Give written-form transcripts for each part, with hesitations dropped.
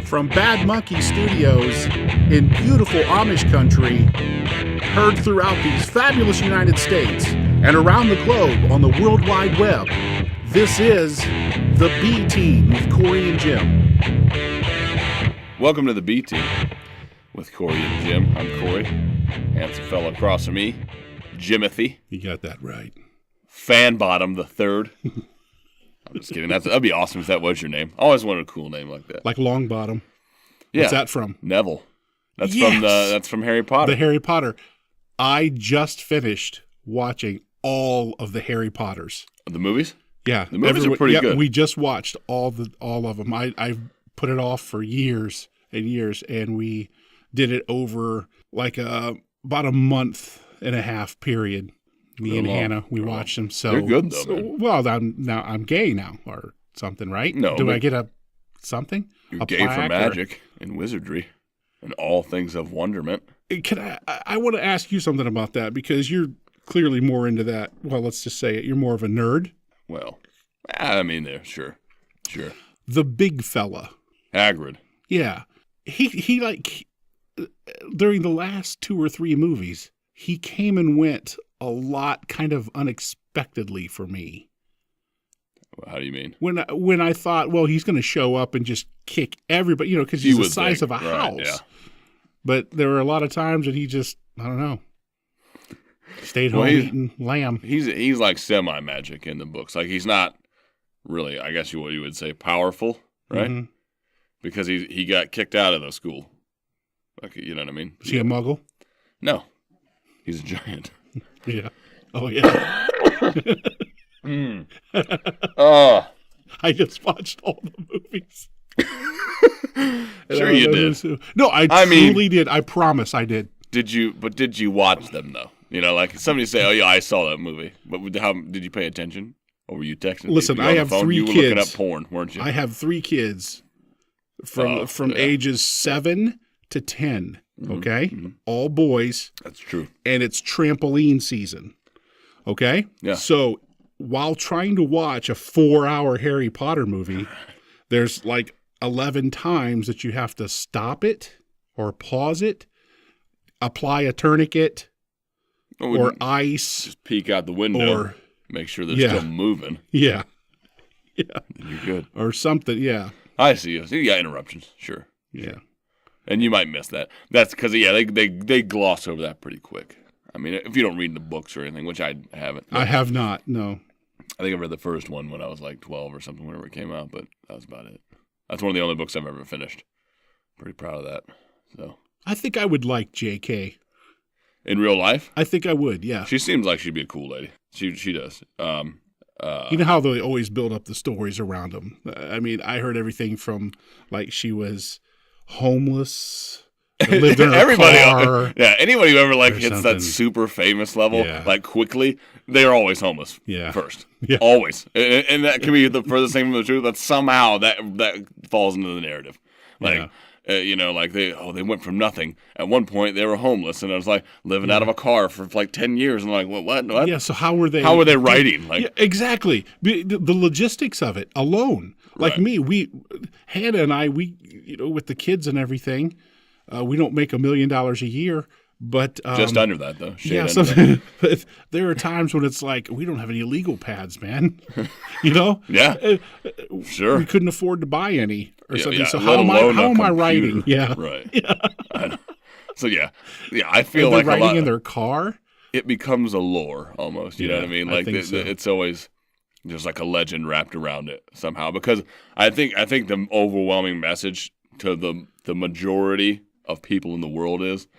from Bad Monkey Studios in beautiful Amish country, heard throughout these fabulous United States and around the globe on the World Wide Web. This is the B Team with Cory and Jim. Welcome to the B Team with Cory and Jim. I'm Cory. Handsome fellow across from me, Jimothy. You got that right. Fanbottom the third. I'm just kidding. That'd be awesome if that was your name. I always wanted a cool name like that. Like Longbottom. Yeah. What's that from? Neville. That's Yes! from Harry Potter. The Harry Potter. I just finished watching all of the Harry Potters. The movies? Yeah. The movies are pretty good. We just watched all of them. I've put it off for years and years, and we did it over like about a month and a half period. Me and Hannah, we watched them. So they're good though, man. Well, I'm gay now or something, right? No. Do I get a something? You're a gay for magic and wizardry and all things of wonderment. I want to ask you something about that because you're clearly more into that. Well, let's just say it. You're more of a nerd. Well, I mean, sure. The big fella. Hagrid. Yeah. He like, during the last 2 or 3 movies, he came and went a lot kind of unexpectedly for me. How do you mean? When I thought, well, he's going to show up and just kick everybody, because he's the size of a house. Yeah. But there were a lot of times that he just, I don't know, stayed home eating lamb. He's like semi-magic in the books. Like he's not really, I guess what you would say, powerful, right? Mm-hmm. Because he got kicked out of the school. Like, you know what I mean? Is he a muggle? No. He's a giant. Yeah. Oh, yeah. I just watched all the movies. Sure you did. No, I truly did. I promise I did. Did you watch them, though? You know, like somebody say, oh, yeah, I saw that movie. But how did you pay attention? Or were you texting? Listen, I have 3 kids. You were looking up porn, weren't you? I have 3 kids from ages 7 to 10. Okay? Mm-hmm. All boys. That's true. And it's trampoline season. Okay? Yeah. So while trying to watch a 4-hour Harry Potter movie, there's like 11 times that you have to stop it or pause it, apply a tourniquet or ice. Just peek out the window or make sure they're still moving. Yeah. Yeah. You're good. Or something, yeah. I see you. So you got interruptions, sure. Yeah. And you might miss that. That's because, they gloss over that pretty quick. I mean, if you don't read the books or anything, which I haven't. I have not, no. I think I read the first one when I was like 12 or something, whenever it came out, but that was about it. That's one of the only books I've ever finished. Pretty proud of that. So I think I would like J.K. In real life? I think I would, yeah. She seems like she'd be a cool lady. She does. You know how they always build up the stories around them? I mean, I heard everything from, like, she was homeless, lived in a car. Yeah, anybody who ever, like, hits that super famous level, like, quickly, they're always homeless first. Yeah. Always. And that could be the furthest thing from the truth, that somehow that falls into the narrative. Like, like they went from nothing. At one point, they were homeless, and I was like living out of a car for like 10 years. And I'm like, what? Yeah. So how were they? How were they writing? Like, yeah, exactly. The logistics of it alone. Like Hannah and I, with the kids and everything, we don't make $1 million a year. But just under that, though. But there are times when it's like, we don't have any legal pads, man. Yeah, sure. We couldn't afford to buy any or something. Yeah. So how am I writing? Yeah, right. Yeah. So I feel like like writing in their car. It becomes a lore almost. You know what I mean? Like it's always there's like a legend wrapped around it somehow. Because I think the overwhelming message to the majority of people in the world is,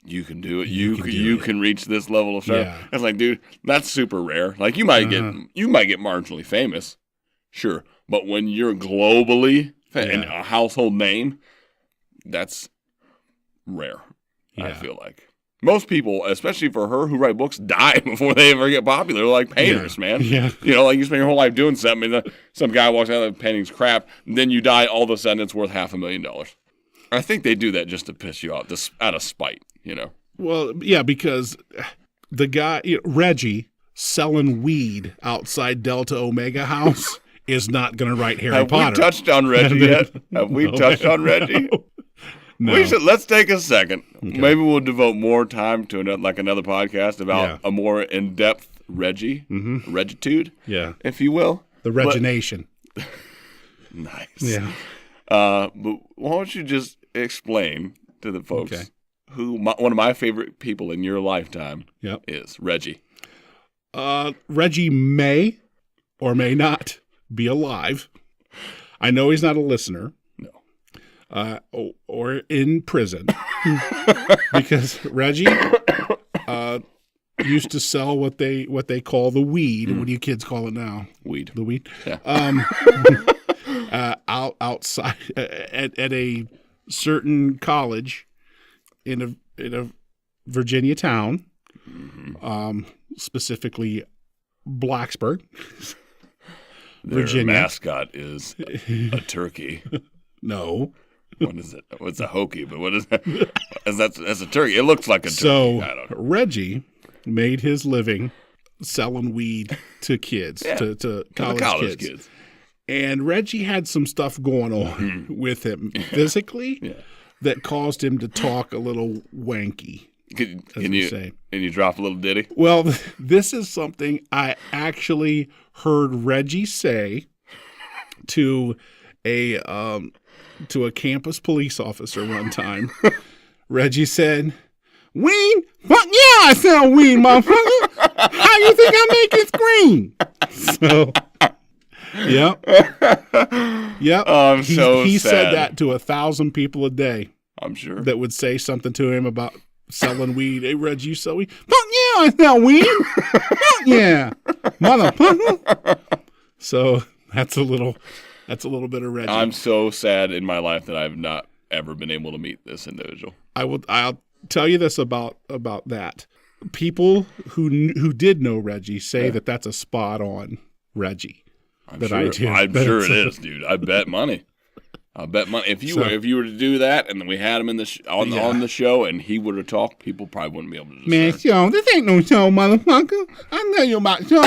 you can do it. You can reach this level of stuff. Yeah. It's like, dude, that's super rare. Like you might get marginally famous, sure, but when you're globally and a household name, that's rare. Yeah. I feel like most people, especially for her who write books, die before they ever get popular. They're like painters, man. Yeah. Like you spend your whole life doing something, and some guy walks out and the painting's crap, and then you die. All of a sudden, it's worth $500,000. I think they do that just to piss you off, just out of spite, Well, yeah, because the guy, Reggie, selling weed outside Delta Omega House is not going to write Harry Have Potter. Have we touched on Reggie yet? Have we touched on Reggie? No. Let's take a second. Okay. Maybe we'll devote more time to another podcast about a more in-depth Reggie, Regitude, if you will. The Regination. Nice. Yeah. But why don't you just explain to the folks who one of my favorite people in your lifetime is Reggie. Reggie may or may not be alive. I know he's not a listener. Or in prison, because Reggie used to sell what they call the weed. What do you kids call it now? Weed. The weed. Yeah. Outside at a certain college in a Virginia town, specifically Blacksburg. Their mascot is a turkey. No. What is it? It's a hokey, but what is that? That's a turkey. It looks like a turkey. So Reggie made his living selling weed to kids, to college kids. And Reggie had some stuff going on with him physically that caused him to talk a little wanky. Can you drop a little ditty? Well, this is something I actually heard Reggie say to a campus police officer one time. Reggie said, "Weed? Fuck yeah, I sell weed, motherfucker. How you think I make it green?" So, yep. Oh, I'm so he sad. said that to 1,000 people a day. I'm sure. That would say something to him about selling weed. Hey, Reggie, you sell weed? Fuck yeah, I sell weed. Fuck yeah, motherfucker. So that's a little bit of Reggie. I'm so sad in my life that I've not ever been able to meet this individual. I'll tell you this about that. People who did know Reggie say that that's a spot on Reggie. I'm sure it is, dude. I bet money. If you were to do that, and then we had him in on the show, and he would have talked, people probably wouldn't be able to. Man, show this ain't no show, motherfucker. I know you about show.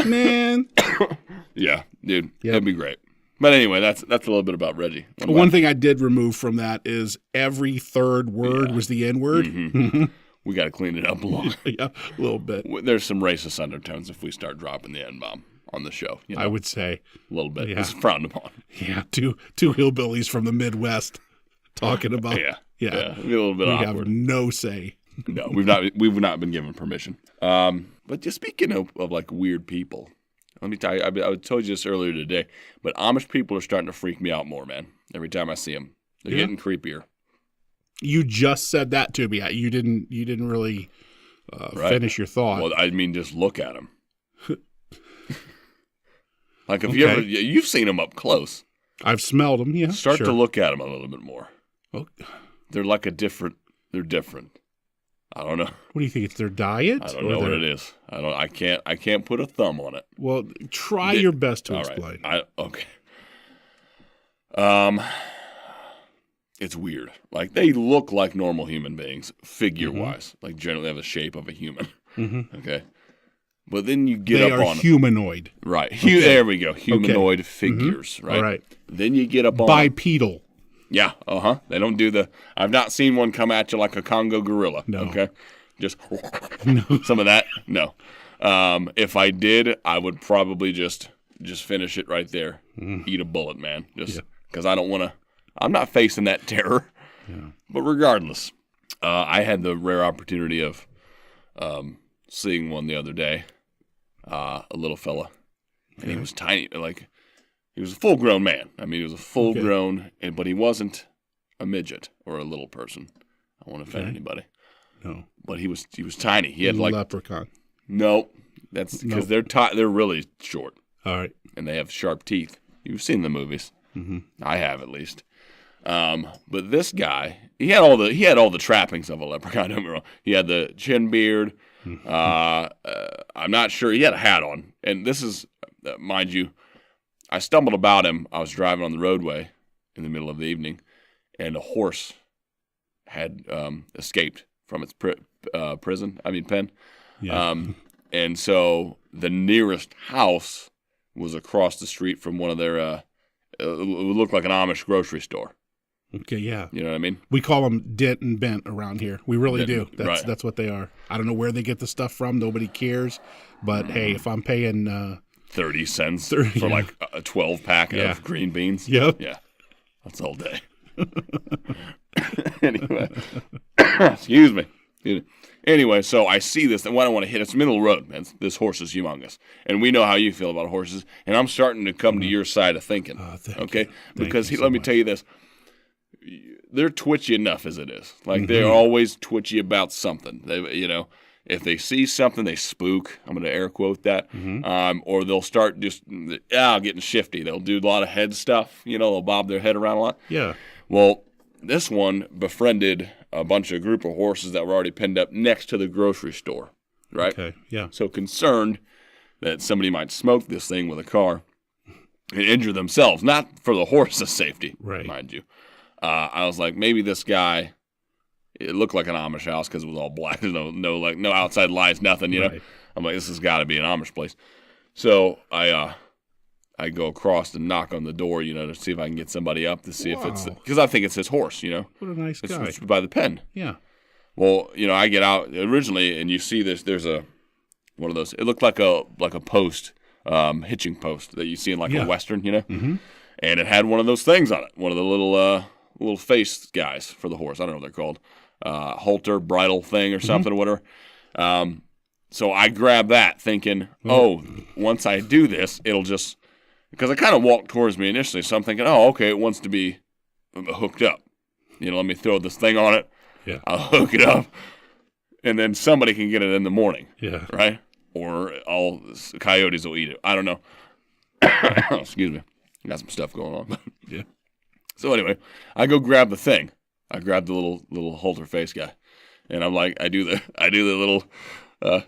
Man. Yeah, dude. It'd be great. But anyway, that's a little bit about Reggie. One thing I did remove from that is every third word was the N-word. Mm-hmm. We got to clean it up a little. A little bit. There's some racist undertones if we start dropping the N-bomb on the show. You know? I would say. A little bit. It's frowned upon. Yeah, two hillbillies from the Midwest talking about. Yeah. Be a little bit awkward. We have no say. No, we've not been given permission. But just speaking of like weird people, let me tell you, I told you this earlier today, but Amish people are starting to freak me out more, man. Every time I see them, they're getting creepier. You just said that to me. You didn't really finish your thought. Well, I mean, just look at them. Like if you've seen them up close. I've smelled them. Yeah, start to look at them a little bit more. Oh. They're They're different. I don't know. What do you think? It's their diet? I don't know what it is. I can't put a thumb on it. Well, try your best to explain. Right. Okay. It's weird. Like they look like normal human beings, figure-wise. Like generally have the shape of a human. Mm-hmm. Okay. But then you get up on them. They are humanoid. Right. There we go. Humanoid figures. Mm-hmm. Right. All right. Then you get up on bipedal. Yeah, They don't do I've not seen one come at you like a Congo gorilla. No. Okay? Just some of that. No. If I did, I would probably just finish it right there. Eat a bullet, man. Just because I don't want to. I'm not facing that terror. Yeah. But regardless, I had the rare opportunity of seeing one the other day. A little fella, and he was tiny, like. He was a full-grown man. I mean, he was a full-grown, but he wasn't a midget or a little person. I don't want to offend anybody. No, but he was tiny. He had like leprechaun. No, that's because they're really short. All right, and they have sharp teeth. You've seen the movies. Mm-hmm. I have at least. But this guy, he had all the trappings of a leprechaun. Don't get me wrong. He had the chin beard. I'm not sure he had a hat on, and this is, mind you. I stumbled about him. I was driving on the roadway in the middle of the evening, and a horse had escaped from its pen. Yeah. And so the nearest house was across the street from one of their, it looked like an Amish grocery store. Okay, yeah. You know what I mean? We call them dent and bent around here. We really do. That's what they are. I don't know where they get the stuff from. Nobody cares. But, hey, if I'm paying 30 cents for like a 12-pack of green beans. Yep. Yeah. That's all day. Anyway. Excuse me. Anyway, so I see this, and what I want to hit, it's middle of the road, man. This horse is humongous. And we know how you feel about horses, and I'm starting to come to your side of thinking. Okay? Because let me tell you this. They're twitchy enough as it is. Like, they're always twitchy about something. They, if they see something, they spook. I'm going to air quote that. Or they'll start just getting shifty. They'll do a lot of head stuff. They'll bob their head around a lot. Yeah. Well, this one befriended a group of horses that were already pinned up next to the grocery store, right? Okay, yeah. So concerned that somebody might smoke this thing with a car and injure themselves, not for the horse's safety, mind you. I was like, maybe this guy, it looked like an Amish house because it was all black. There's no outside lights, nothing, you know. I'm like, this has got to be an Amish place. So I go across and knock on the door, to see if I can get somebody up to see if it's, because I think it's his horse, What a nice guy. It's by the pen. Yeah. Well, I get out originally and you see this, there's one of those, it looked like a post, hitching post that you see in a Western, And it had one of those things on it, one of the little face guys for the horse. I don't know what they're called. Halter, bridle thing or something or whatever. So I grab that thinking, once I do this, it'll just, because it kind of walked towards me initially. So I'm thinking, okay, it wants to be hooked up. Let me throw this thing on it. Yeah. I'll hook it up. And then somebody can get it in the morning. Yeah. Right? Or all coyotes will eat it. I don't know. Excuse me. Got some stuff going on. Yeah. So anyway, I go grab the thing. I grab the little halter face guy, and I'm like, I do the little, Yeah.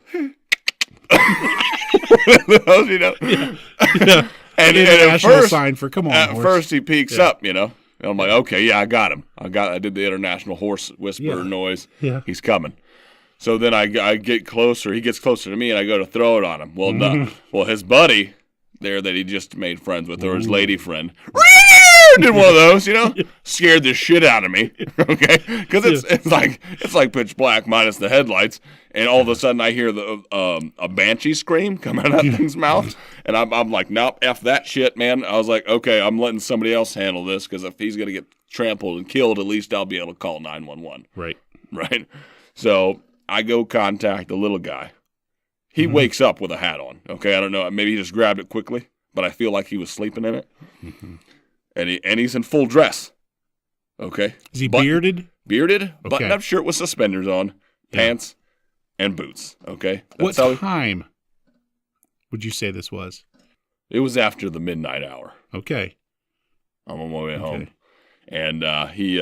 And at first, sign for come on. At horse. first, he peeks up, And I'm like, okay, I got him. I did the international horse whisper noise. Yeah. He's coming. So then I get closer. He gets closer to me, and I go to throw it on him. Well, no. Well, his buddy there that he just made friends with, or his lady friend, did one of those, scared the shit out of me. Okay, because it's like pitch black minus the headlights, and all of a sudden I hear a banshee scream come out of that thing's mouth, and I'm like, nope, F that shit, man. I was like, okay, I'm letting somebody else handle this, because if he's gonna get trampled and killed, at least I'll be able to call 911. Right. So I go contact the little guy. He wakes up with a hat on. Okay, I don't know. Maybe he just grabbed it quickly, but I feel like he was sleeping in it. And he's in full dress. Okay. Is he bearded? Bearded, button-up shirt with suspenders on, pants, and boots. Okay. What time would you say this was? It was after the midnight hour. Okay. I'm on my way home, and he,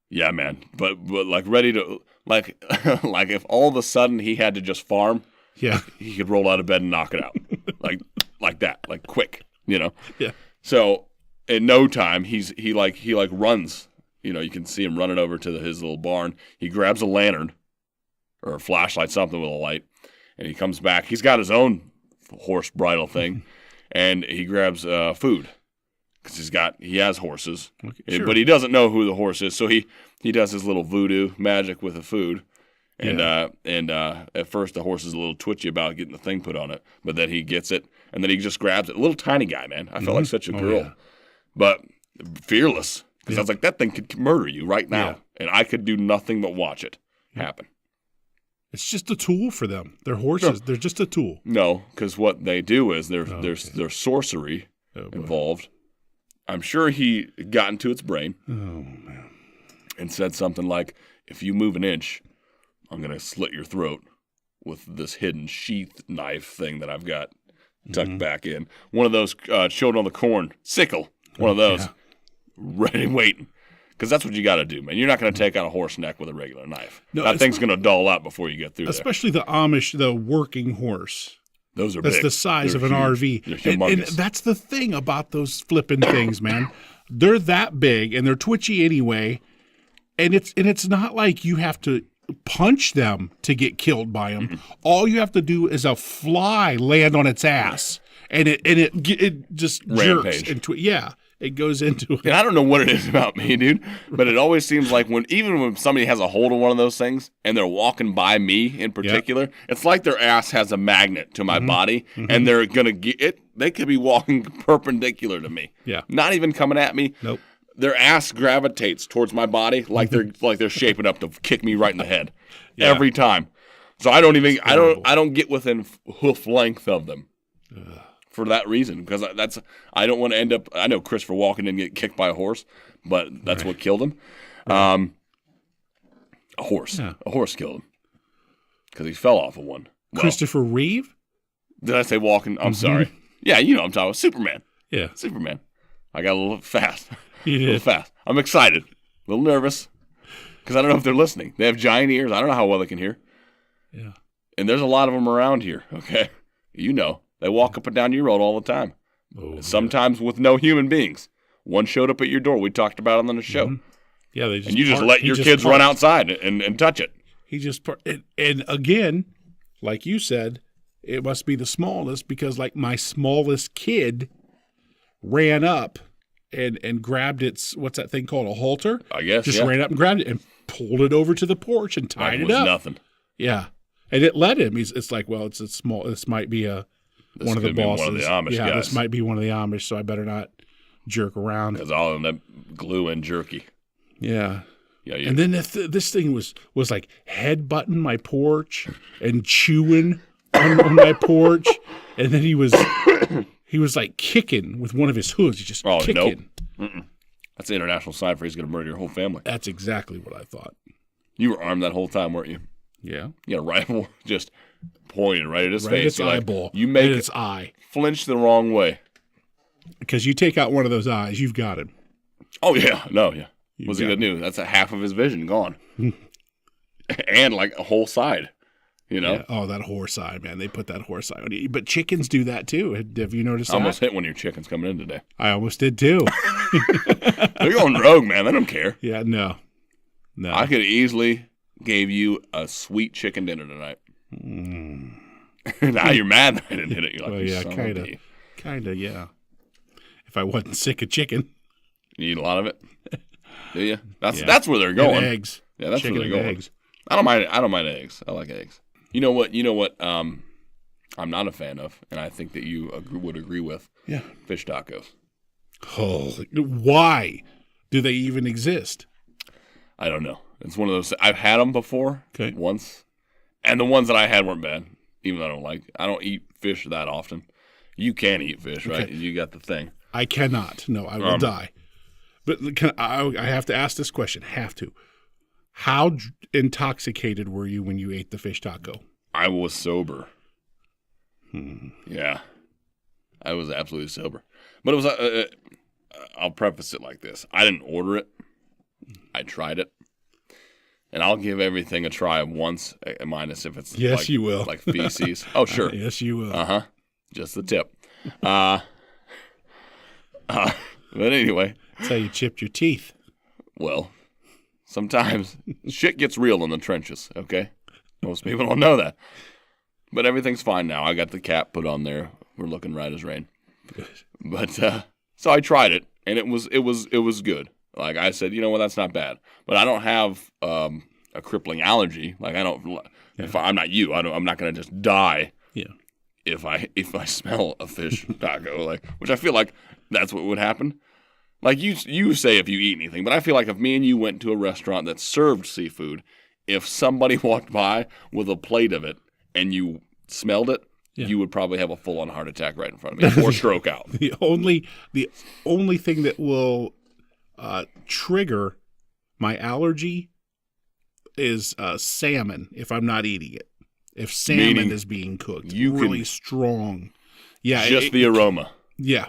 yeah, man. But like ready to. Like if all of a sudden he had to just farm, he could roll out of bed and knock it out, like that, like quick, Yeah. So in no time he runs, you can see him running over to his little barn. He grabs a lantern or a flashlight, something with a light, and he comes back. He's got his own horse bridle thing, and he grabs food because he has horses, but he doesn't know who the horse is, so he does his little voodoo magic with the food, and at first the horse is a little twitchy about getting the thing put on it, but then he gets it, and then he just grabs it. A little tiny guy, man. I felt like such a girl, but fearless, because I was like, that thing could murder you right now, and I could do nothing but watch it happen. It's just a tool for them. They're horses. No. They're just a tool. No, because what they do is there's sorcery involved. I'm sure he got into its brain. Oh, man. And said something like, if you move an inch, I'm going to slit your throat with this hidden sheath knife thing that I've got tucked back in. One of those children on the corn, sickle, one of those, ready waiting. Because that's what you got to do, man. You're not going to take out a horse neck with a regular knife. No, that thing's going to dull out before you get through especially the Amish, the working horse. Those are That's big. the size They're of an huge. RV. And that's the thing about those flipping things, man. They're that big, and they're twitchy anyway. And it's not like you have to punch them to get killed by them. Mm-hmm. All you have to do is a fly land on its ass, and it just jerks into it. Yeah. It goes into it. And I don't know what it is about me, dude, but it always seems like even when somebody has a hold of one of those things and they're walking by me in particular, it's like their ass has a magnet to my body, and they're going to get it. They could be walking perpendicular to me. Yeah. Not even coming at me. Nope. Their ass gravitates towards my body like they're shaping up to kick me right in the head every time. So I don't get within hoof length of them. For that reason, because I don't want to end up. I know Christopher Walken didn't get kicked by a horse, but that's what killed him. A horse killed him because he fell off of one. Well, Christopher Reeve? Did I say Walken? I'm sorry. Yeah, you know what I'm talking about. Superman. Yeah, Superman. I got a little fast. You did. A little fast. I'm excited. A little nervous because I don't know if they're listening. They have giant ears. I don't know how well they can hear. Yeah, and there's a lot of them around here. Okay, you know. They walk up and down your road all the time. Sometimes with no human beings. One showed up at your door. We talked about it on the show. Mm-hmm. Yeah, they just and you just let your kids run outside and touch it. He just and again, like you said, it must be the smallest because like my smallest kid ran up and grabbed its what's that thing called, a halter? I guess just ran up and grabbed it and pulled it over to the porch and tied it up. Nothing. Yeah, and it let him. It's like, well, it's a small. This might be one of the bosses. One of the Amish guys. This might be one of the Amish, so I better not jerk around. Because all of them glue and jerky. Yeah. And then this thing was like headbutting my porch and chewing on my porch, and then he was like kicking with one of his hooves. He's just kicking. Nope. That's the international sign for he's going to murder your whole family. That's exactly what I thought. You were armed that whole time, weren't you? Yeah. You had a rifle just pointed right at his face. Its eyeball. You make its eye. Flinch the wrong way. Because you take out one of those eyes, you've got him. Oh, yeah. No, yeah. What's he going to do? That's a half of his vision gone. And like a whole side, you know? Yeah. Oh, that horse eye, man. They put that horse eye on you. But chickens do that too. Have you noticed that? I almost hit one of your chickens coming in today. I almost did too. They're going rogue, man. They don't care. Yeah, no. I could easily gave you a sweet chicken dinner tonight. Now you're mad that I didn't hit it. You're like, well, yeah, kind of, yeah. If I wasn't sick of chicken. You eat a lot of it? Do you? That's where they're going. And eggs. Yeah, that's chicken where they're going. Eggs. I don't mind eggs. I like eggs. You know what? I'm not a fan of, and I think that you would agree with. Yeah. Fish tacos. Oh, why do they even exist? I don't know. It's one of those. I've had them before, once, and the ones that I had weren't bad. Even though I don't eat fish that often. You can eat fish, right? Okay. You got the thing. I cannot. No, I will die. But I have to ask this question. Have to. How intoxicated were you when you ate the fish taco? I was sober. Yeah, I was absolutely sober. But it was. I'll preface it like this: I didn't order it. I tried it. And I'll give everything a try once, minus if it's you will. Like feces. Oh, sure. Yes, you will. Just the tip. But anyway. That's how you chipped your teeth. Well, sometimes shit gets real in the trenches, okay? Most people don't know that. But everything's fine now. I got the cap put on there. We're looking right as rain. Good. But so I tried it, and it was good. Like I said, you know what? That's not bad. But I don't have a crippling allergy. Like I don't. If I'm not you, I'm not going to just die. Yeah. If I smell a fish taco, like, which I feel like that's what would happen. Like you say if you eat anything, but I feel like if me and you went to a restaurant that served seafood, if somebody walked by with a plate of it and you smelled it, you would probably have a full-on heart attack right in front of me or stroke out. The only thing that will trigger my allergy is salmon if I'm not eating it. If salmon is being cooked really strong. Yeah. Just the aroma. Yeah.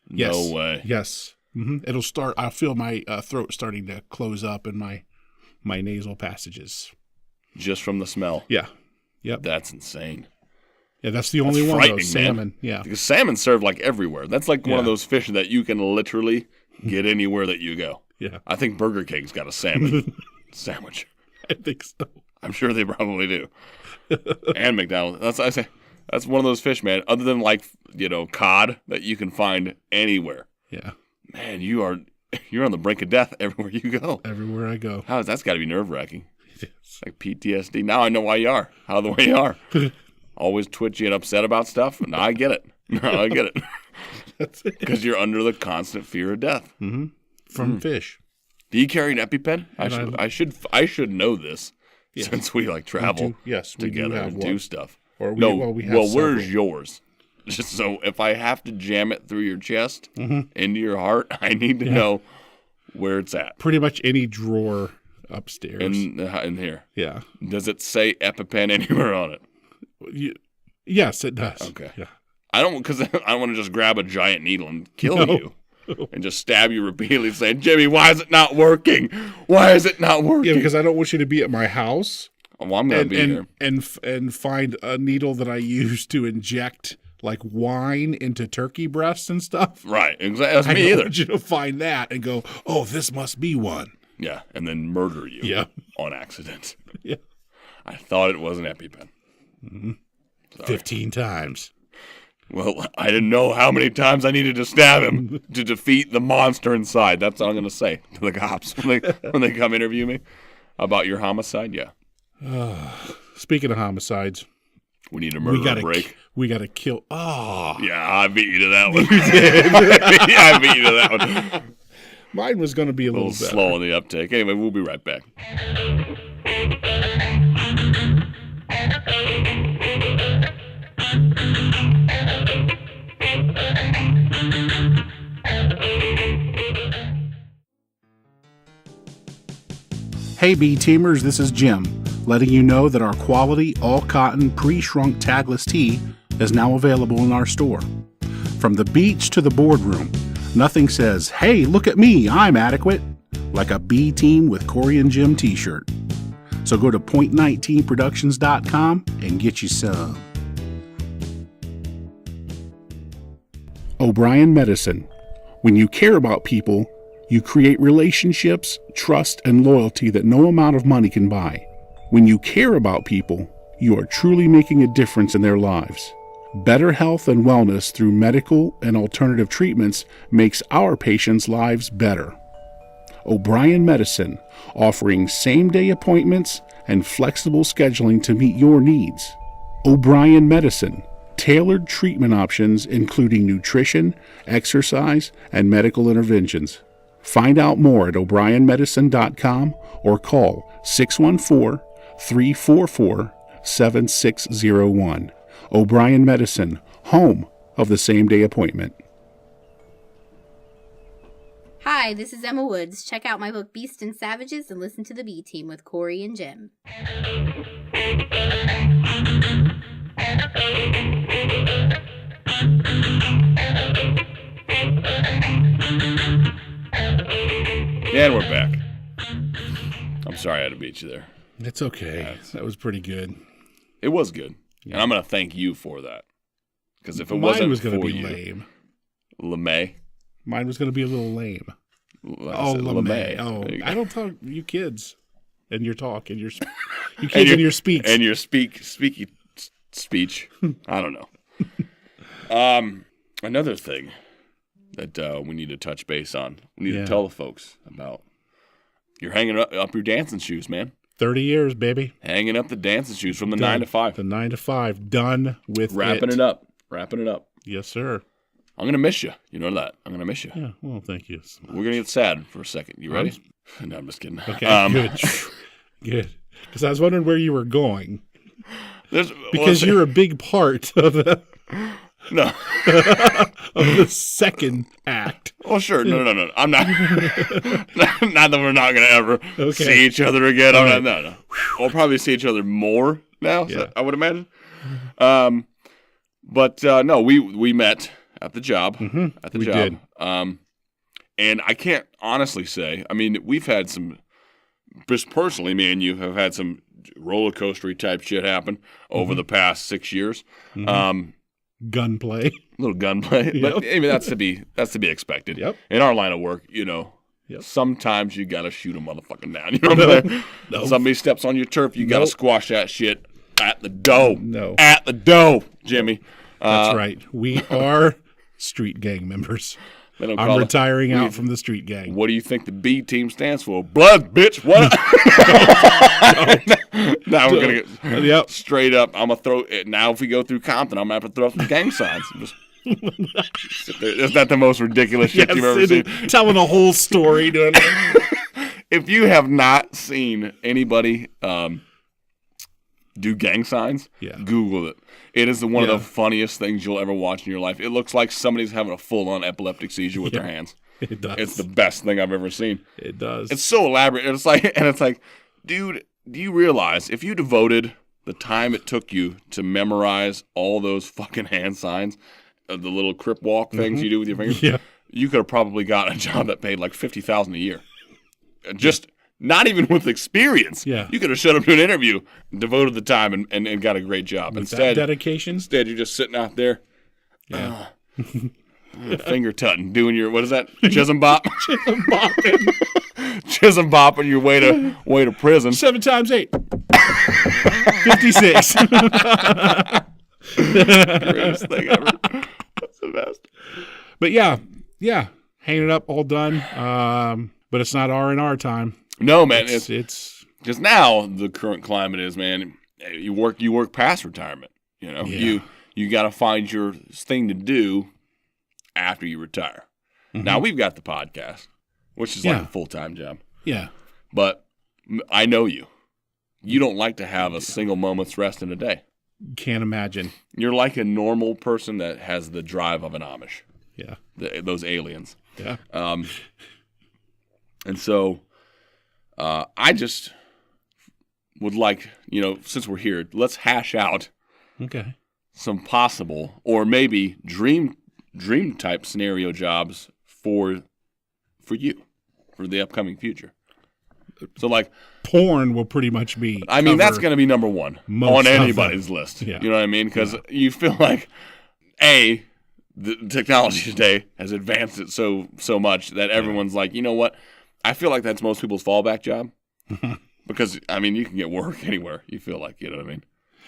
Yes. No way. Yes. Mm-hmm. It'll start. I'll feel my throat starting to close up in my nasal passages. Just from the smell. Yeah. Yep. That's insane. Yeah, that's the only one though. Salmon. Man. Yeah. Because salmon's served like everywhere. That's like one of those fish that you can literally get anywhere that you go. Yeah. I think Burger King's got a salmon sandwich. I think so. I'm sure they probably do. And McDonald's. That's one of those fish, man. Other than cod that you can find anywhere. Yeah. Man, you're on the brink of death everywhere you go. Everywhere I go. That's got to be nerve-wracking. It's like PTSD. Now I know why you are. How the way you are. Always twitchy and upset about stuff. Now I get it. That's it. Because you're under the constant fear of death. Mm-hmm. From fish. Do you carry an EpiPen? I should know this since we travel together and do stuff. Where's yours? Just so if I have to jam it through your chest into your heart, I need to know where it's at. Pretty much any drawer upstairs. In here. Yeah. Does it say EpiPen anywhere on it? Yes, it does. Okay. Yeah. I don't want to just grab a giant needle and kill you. And just stab you repeatedly saying, Jimmy, why is it not working? Why is it not working? Yeah, because I don't want you to be at my house. Well, I'm going to be here. And find a needle that I use to inject wine into turkey breasts and stuff. Right. Exactly. That's me either. I want you to find that and go, oh, this must be one. Yeah. And then murder you. Yeah. On accident. Yeah. I thought it was an EpiPen. Mm-hmm. 15 times. Well, I didn't know how many times I needed to stab him to defeat the monster inside. That's what I'm going to say to the cops when they come interview me about your homicide. Yeah. Speaking of homicides, we need a murder break. We got to kill. Oh. Yeah, I beat you to that one. You did. I beat you to that one. Mine was going to be a little slow on the uptake. Anyway, we'll be right back. Hey B-Teamers, this is Jim, letting you know that our quality all-cotton pre-shrunk tagless tee is now available in our store. From the beach to the boardroom, nothing says, hey, look at me, I'm adequate, like a B-Team with Cory and Jim t-shirt. So go to point19productions.com and get you some. O'Brien Medicine. When you care about people, you create relationships, trust, and loyalty that no amount of money can buy. When you care about people, you are truly making a difference in their lives. Better health and wellness through medical and alternative treatments makes our patients' lives better. O'Brien Medicine, offering same-day appointments and flexible scheduling to meet your needs. O'Brien Medicine, tailored treatment options including nutrition, exercise, and medical interventions. Find out more at o'brienmedicine.com or call 614-344-7601. O'Brien Medicine, home of the same-day appointment. Hi, this is Emma Woods. Check out my book Beast and Savages and listen to the B-Team with Cory and Jim. And we're back. I'm sorry I had to beat you there. It's okay. That was pretty good. It was good. Yeah. And I'm going to thank you for that. Because if it Mine wasn't was going to be you, lame. LeMay? Mine was going to be a little lame. LeMay. Oh, I don't talk, you kids. And your talk, and your you kids and your speaks. And your speech. I don't know. Another thing that we need to touch base on. We need to tell the folks about. You're hanging up your dancing shoes, man. 30 years, baby. Hanging up the dancing shoes from the 9 to 5. The 9 to 5. Done with Wrapping it up. Yes, sir. I'm going to miss you. You know that. I'm going to miss you. Yeah, well, thank you. We're going to get sad for a second. You ready? No, I'm just kidding. Okay, good. Good. Because I was wondering where you were going. Because you're a big part of the... No. of the second act. Oh, sure. No. I'm not. Not that we're not going to ever see each other again. No. We'll probably see each other more now, I would imagine. But no, we met at the job. Mm-hmm. At the job. Did. And I can't honestly say, I mean, we've had some, just personally, me and you have had some roller coaster type shit happen over the past 6 years. Mm-hmm. Gunplay. A little gunplay. Yep. But I mean, that's to be expected. Yep. In our line of work, you know, Yep. Sometimes you got to shoot a motherfucking down. You know what I'm saying? No. Somebody steps on your turf, you got to squash that shit at the door. No. At the door, Jimmy. That's right. We are street gang members. I'm retiring out from the street gang. What do you think the B team stands for? Blood, bitch. What? Now we're going to get straight up. I'm going to throw it. Now, if we go through Compton, I'm going to have to throw some gang signs. Is that the most ridiculous shit you've ever seen? Telling a whole story. Doing If you have not seen anybody do gang signs, Google it. It is one of the funniest things you'll ever watch in your life. It looks like somebody's having a full-on epileptic seizure with their hands. It does. It's the best thing I've ever seen. It does. It's so elaborate. It's like, dude, do you realize if you devoted the time it took you to memorize all those fucking hand signs, the little crip walk things you do with your fingers, you could have probably got a job that paid like $50,000 a year. Just not even with experience. Yeah. You could have showed up to an interview, devoted the time, and got a great job. With instead, that dedication? Instead, you're just sitting out there, finger tutting, doing your, what is that? Chisholm bop? Chisholm bopping. Chisholm bopping your way to prison. 7 times 8. 56. Greatest thing ever. That's the best. But yeah, hanging it up, all done. But it's not R&R time. No, man. It's because now the current climate is, man, you work past retirement. You know, you got to find your thing to do after you retire. Now we've got the podcast, which is like a full-time job. Yeah. But I know you. You don't like to have a single moment's rest in a day. Can't imagine. You're like a normal person that has the drive of an Amish. Yeah. Those aliens. Yeah. And so I just would like, since we're here, let's hash out some possible or maybe dream type scenario jobs for you for the upcoming future. So like porn will pretty much be. I mean, that's going to be number one on anybody's list. Yeah. You know what I mean? Because you feel like the technology today has advanced it so much that everyone's like, you know what? I feel like that's most people's fallback job. Because, I mean, you can get work anywhere, you feel like, you know what I mean?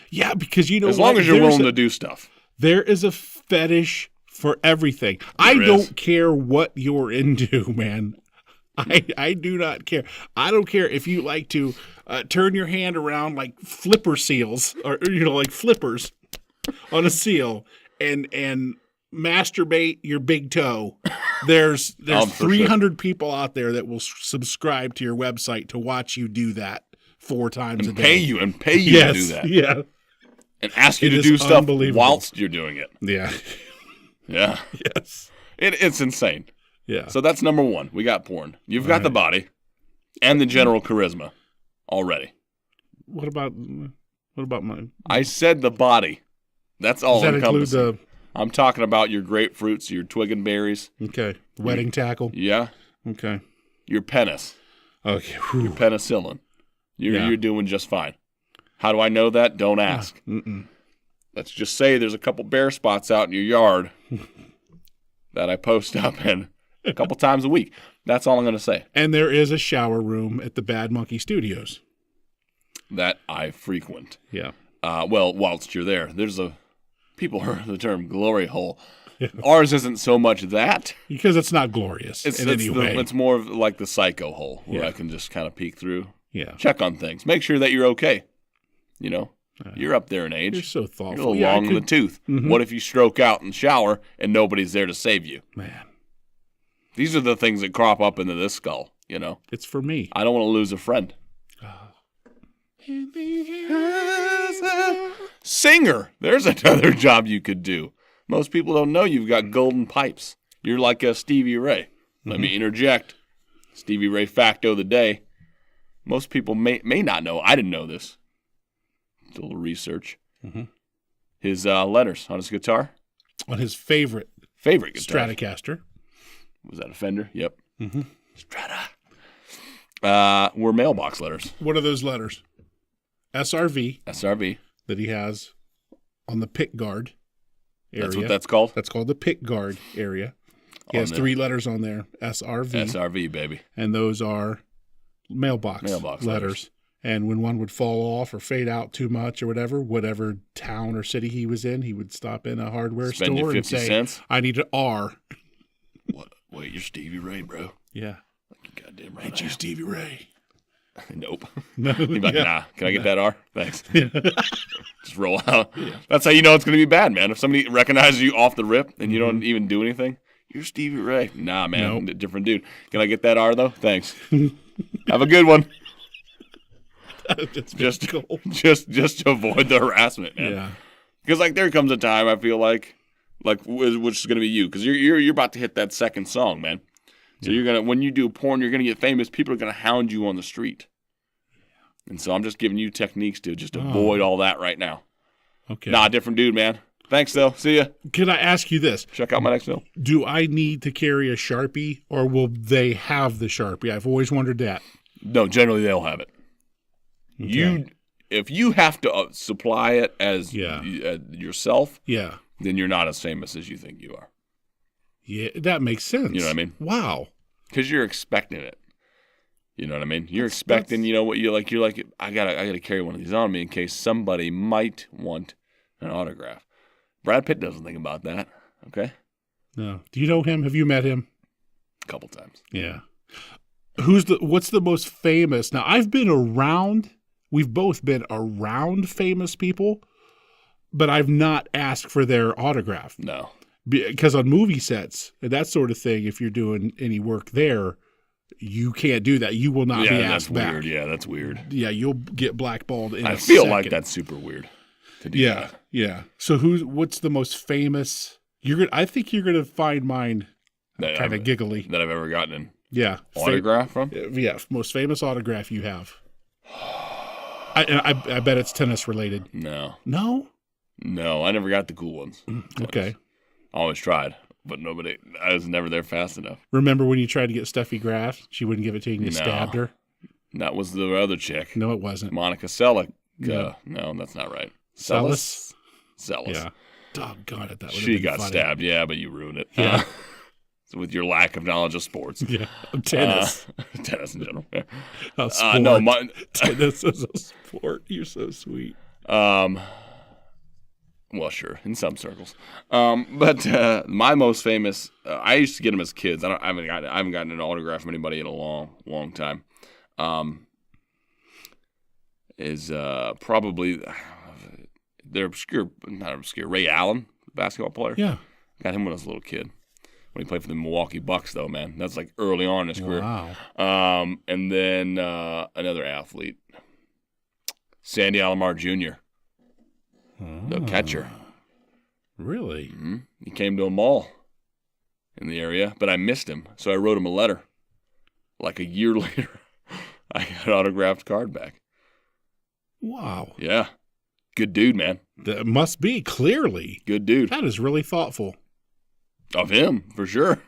Yeah, because as long as you're willing to do stuff. There is a fetish for everything. I don't care what you're into, man. I do not care. I don't care if you like to turn your hand around like flipper seals or like flippers on a seal and masturbate your big toe. There's 300 people out there that will subscribe to your website to watch you do that 4 times a day. Pay you to do that. Yeah. And ask you to do stuff whilst you're doing it. Yeah. Yeah. Yes. It's insane. Yeah. So that's number one. We got porn. You've got the body and the general charisma already. What about mine? I said the body. That's all encompassing. Include I'm talking about your grapefruits, your twig and berries. Okay. Wedding tackle. Yeah. Okay. Your penis. Okay. Your penicillin. You're doing just fine. How do I know that? Don't ask. Let's just say there's a couple bare spots out in your yard that I post up in a couple times a week. That's all I'm going to say. And there is a shower room at the Bad Monkey Studios that I frequent. Yeah. Well, whilst you're there, people heard the term glory hole. Ours isn't so much that. Because it's not glorious in any way. It's more of like the psycho hole where I can just kind of peek through. Yeah. Check on things. Make sure that you're okay. You're up there in age. You're so thoughtful. You're a little long in the tooth. What if you stroke out in the shower and nobody's there to save you? Man. These are the things that crop up into this skull, It's for me. I don't want to lose a friend. Singer. There's another job you could do. Most people don't know you've got golden pipes. You're like a Stevie Ray. Let me interject. Stevie Ray facto of the day. Most people may not know. I didn't know this. A little research. His letters on his guitar. On his favorite guitar. Stratocaster. Was that a Fender? Yep. Strata. Were mailbox letters. What are those letters? SRV. SRV. That he has on the pick guard area. That's what that's called? That's called the pick guard area. He has 3 letters on there, SRV. SRV, baby. And those are mailbox letters. And when one would fall off or fade out too much or whatever town or city he was in, he would stop in a hardware Spend store your 50 and say, cents? I need an R. What? Wait, you're Stevie Ray, bro. Yeah. Like you goddamn right. Ain't you Stevie Ray? Nope. No. He'd be like, nah, can I get that R? Thanks. Just roll out. Yeah. That's how you know it's going to be bad, man. If somebody recognizes you off the rip and you don't even do anything, you're Stevie Ray. Nah, man, Nope. Different dude. Can I get that R, though? Thanks. Have a good one. just to avoid the harassment, man. Yeah. Because like there comes a time I feel like which is gonna be you, because you're about to hit that second song, man. So you're gonna, when you do porn, you're gonna get famous. People are gonna hound you on the street, and so I'm just giving you techniques to just avoid all that right now. Okay. Nah, different dude, man. Thanks though. See ya. Can I ask you this? Check out my next film. Do I need to carry a Sharpie, or will they have the Sharpie? I've always wondered that. No, generally they'll have it. Okay. If you have to supply it as yourself, then you're not as famous as you think you are. Yeah, that makes sense. You know what I mean? Wow. Because you're expecting it. You know what I mean? You're expecting, you know what you're like, I gotta carry one of these on me in case somebody might want an autograph. Brad Pitt doesn't think about that. Okay? No. Do you know him? Have you met him? A couple times. Yeah. What's the most famous? Now, I've been around, we've both been around famous people, but I've not asked for their autograph. No. Because on movie sets and that sort of thing, if you're doing any work there, you can't do that. You will not be asked back. Weird. Yeah, that's weird. Yeah, you'll get blackballed in I feel like that's super weird to do that. Yeah. So what's the most famous? I think you're gonna find mine kind of giggly that I've ever gotten in. Yeah. Autograph from? Yeah, most famous autograph you have. I bet it's tennis related. No. No? No, I never got the cool ones. Okay. I always tried, but I was never there fast enough. Remember when you tried to get Steffi Graf? She wouldn't give it to you and you stabbed her? That was the other chick. No, it wasn't. Monica Selleck. No, that's not right. Sellis? Yeah. Doggone it. That would She got funny. stabbed, yeah, but you ruined it. Yeah. With your lack of knowledge of sports. Yeah. Tennis. Tennis in general. Yeah. Sport. No, tennis is a sport. You're so sweet. Well, sure, in some circles. But my most famous, I used to get them as kids. I haven't gotten an autograph from anybody in a long, long time. Is probably they're not obscure. Ray Allen, basketball player. Yeah, got him when I was a little kid. When he played for the Milwaukee Bucks, though, man, that's like early on in his career. Wow. And then another athlete, Sandy Alomar Jr., the catcher. Really? Mm-hmm. He came to a mall in the area, but I missed him, so I wrote him a letter. Like a year later, I got an autographed card back. Wow. Yeah. Good dude, man. That must be, clearly. Good dude. That is really thoughtful. Of him, for sure.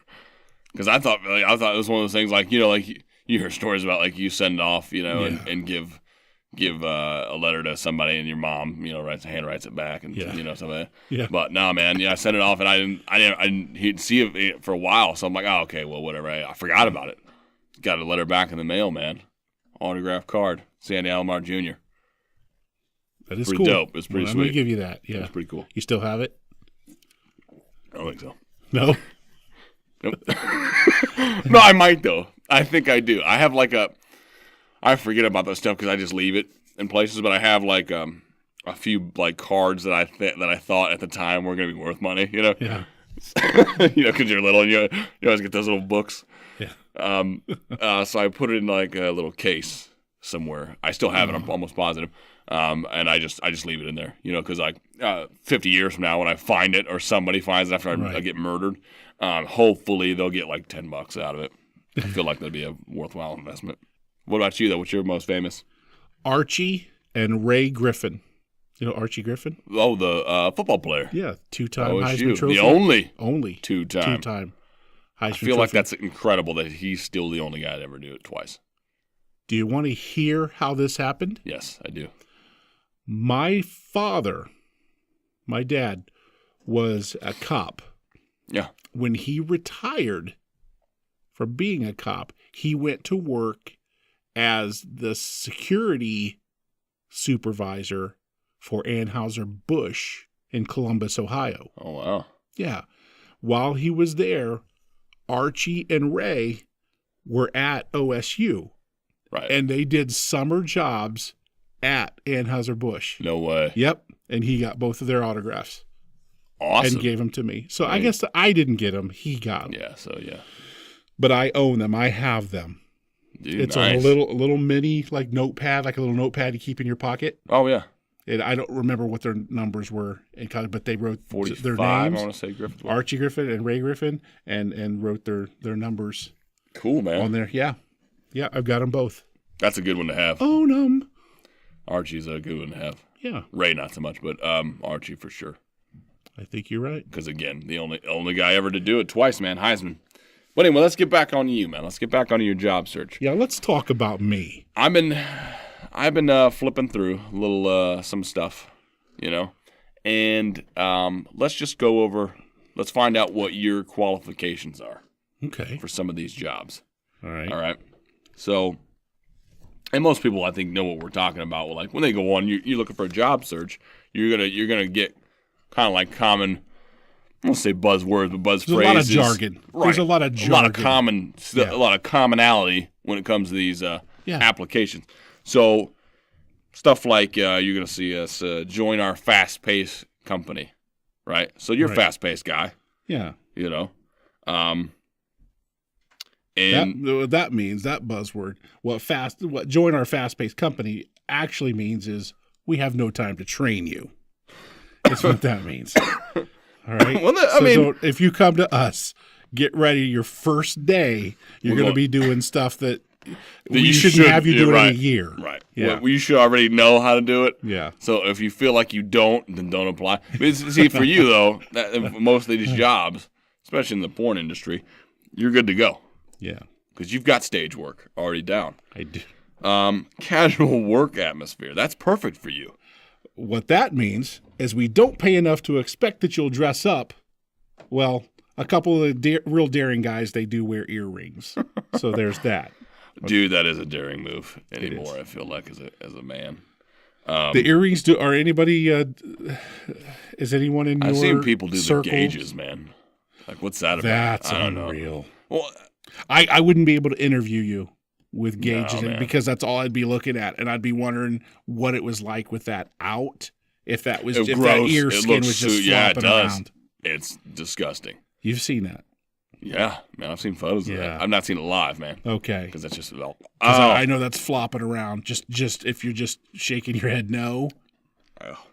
Because I thought it was one of those things like, you know, like you hear stories about like you send off, you know, and give a letter to somebody and your mom, you know, handwrites it back and you know something like that. Yeah. But no, man, I sent it off and I didn't see it for a while, so I'm like, oh, okay, well, whatever. I forgot about it. Got a letter back in the mail, man. Autographed card, Sandy Alomar Jr. That is pretty cool. dope. It's pretty sweet. I'm gonna give you that. Yeah, it's pretty cool. You still have it? I don't think so. No. Nope. No, I might though. I think I do. I have I forget about that stuff because I just leave it in places. But I have like a few like cards that I thought at the time were gonna be worth money. You know. Yeah. You know, because you're little and you always get those little books. Yeah. So I put it in like a little case somewhere. I still have it. I'm almost positive. And I just leave it in there, you know, because like 50 years from now when I find it or somebody finds it after I get murdered, hopefully they'll get like $10 out of it. I feel like that'd be a worthwhile investment. What about you though? What's your most famous? Archie and Ray Griffin. You know Archie Griffin? Oh, the football player. Yeah, 2-time OSU. Heisman Trophy. The only two-time Heisman I feel Trophy. like that's incredible that he's still the only guy to ever do it twice. Do you want to hear how this happened? Yes, I do. My dad, was a cop Yeah. When he retired from being a cop, he went to work as the security supervisor for Anheuser-Busch in Columbus, Ohio. Oh, wow. Yeah. While he was there, Archie and Ray were at OSU. Right. And they did summer jobs at Anheuser-Busch. No way. Yep. And he got both of their autographs. Awesome. And gave them to me. So I guess I didn't get them. He got them. Yeah, so yeah. But I own them. I have them. Dude, It's nice. a little mini notepad, like a little notepad you keep in your pocket. Oh, yeah. And I don't remember what their numbers were, but they wrote 45, their names. I want to say Griffith. Archie Griffin and Ray Griffin, and wrote their numbers Cool, man. on there. Yeah. Yeah, I've got them both. That's a good one to have. Own them. Archie's a good one to have. Yeah. Ray, not so much, but Archie for sure. I think you're right. Because, again, the only guy ever to do it twice, man, Heisman. But anyway, let's get back on you, man. Let's get back onto your job search. Yeah, let's talk about me. I've been flipping through a little some stuff, and let's just go over. Let's find out what your qualifications are Okay. for some of these jobs. All right. All right. So, and most people I think know what we're talking about. Well, like when they go on, you're looking for a job search. You're gonna get kind of like common. I won't say buzzwords, but buzz There's phrases. a lot of jargon. Right. There's a lot of jargon. A lot of commonality when it comes to these applications. So stuff like you're going to see us join our fast-paced company, right? So you're a fast-paced guy, Yeah. And That means that buzzword. What join our fast-paced company actually means is we have no time to train you. That's what that means. All right. Well, if you come to us, get ready. Your first day, you're going to be doing stuff that we shouldn't have you do it in a year. Right. Yeah. Well, you should already know how to do it. Yeah. So if you feel like you don't, then don't apply. But see, for you though, most of these jobs, especially in the porn industry, you're good to go. Yeah. Because you've got stage work already down. I do. Casual work atmosphere. That's perfect for you. What that means is we don't pay enough to expect that you'll dress up. Well, a couple of real daring guys, they do wear earrings. So there's that. Dude, that is a daring move anymore, I feel like, as a man. The earrings, are anybody, is anyone in your I've seen people do circle? the gauges, man. Like, what's that about? That's I don't unreal. know. Well, I wouldn't be able to interview you with gauges man. because that's all I'd be looking at, and I'd be wondering what it was like with that out. If that was if that ear skin was just flopping around. It's disgusting. You've seen that. Yeah, man, I've seen photos of that. I've not seen it live, man. Okay. Because that's just I know that's flopping around. Just if you're just shaking your head no,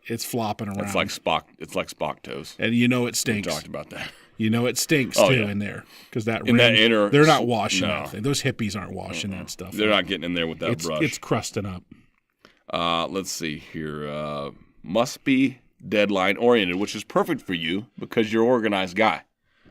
it's flopping around. It's like Spock toes. And you know it stinks. We talked about that. You know it stinks too in there because that rim, that inner. They're not washing that thing. Those hippies aren't washing that stuff. They're not getting in there with that brush. It's crusting up. Let's see here. Must be deadline oriented, which is perfect for you because you're an organized guy.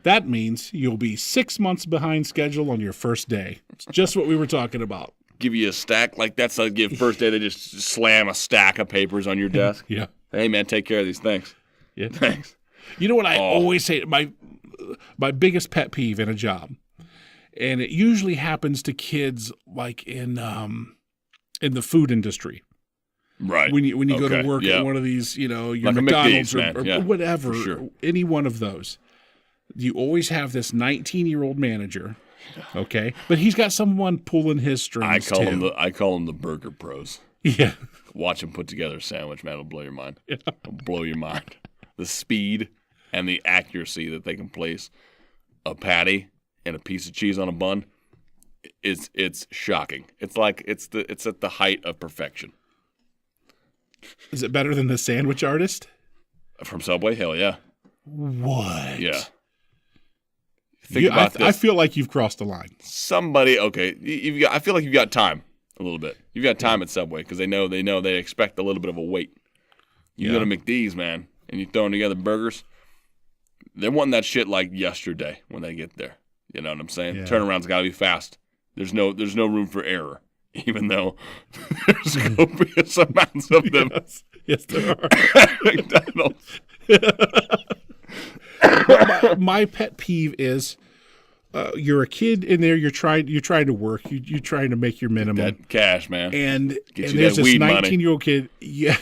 That means you'll be 6 months behind schedule on your first day. It's just what we were talking about. Give you a stack like that's like first day they just slam a stack of papers on your desk. Yeah. Hey man, take care of these things. Yeah. Thanks. You know what I always say? My biggest pet peeve in a job, and it usually happens to kids like in the food industry. Right. When you go to work at one of these, your like McDonald's or whatever, sure. Any one of those, you always have this 19-year-old manager, okay? But he's got someone pulling his strings I call them the burger pros. Yeah. Watch them put together a sandwich, man. It'll blow your mind. It'll blow your mind. The speed and the accuracy that they can place a patty and a piece of cheese on a bun, it's shocking. It's like it's at the height of perfection. Is it better than the sandwich artist? From Subway? Hell yeah. What? Yeah. Think about this. I feel like you've crossed the line. Somebody, okay, I feel like you've got time a little bit. You've got time at Subway because they expect a little bit of a wait. You go to McD's, man, and you're throwing together burgers. They're wanting that shit like yesterday when they get there. You know what I'm saying? Yeah. Turnaround's got to be fast. There's no room for error, even though there's copious amounts of them. Yes there are. McDonald's. my pet peeve is you're a kid in there. You're trying to work. You're trying to make your minimum. That cash, man. And Get there's that this weed money. 19-year-old kid. Yeah,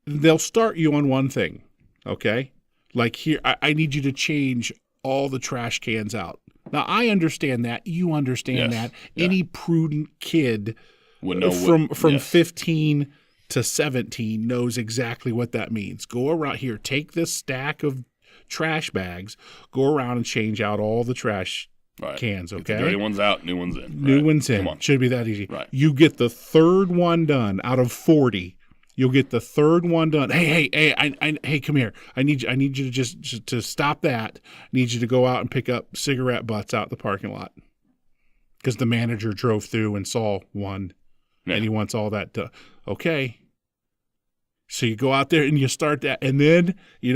they'll start you on one thing. Okay, like here, I need you to change all the trash cans out. Now I understand that. You understand that. Yeah. Any prudent kid would know from 15 to 17 knows exactly what that means. Go around here, take this stack of trash bags, go around and change out all the trash cans, okay? Get the dirty ones out, new ones in. New ones in. Come on. Should be that easy. Right. You get the third one done out of 40. You'll get the third one done. Hey, come here. I need you to just to stop that. I need you to go out and pick up cigarette butts out in the parking lot. Because the manager drove through and saw one. Yeah. And he wants all that done. Okay. So you go out there and you start that, and then you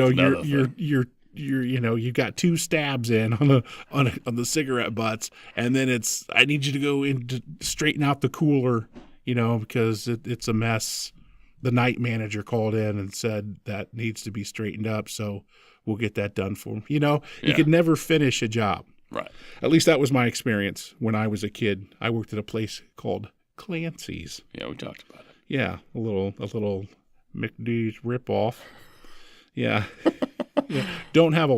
got 2 stabs in on the cigarette butts, and then it's I need you to go in to straighten out the cooler, because it's a mess. The night manager called in and said that needs to be straightened up, so we'll get that done for him. You could never finish a job. Right. At least that was my experience when I was a kid. I worked at a place called Clancy's. Yeah, we talked about it. Yeah, a little McD's ripoff. Yeah. Yeah. Don't have a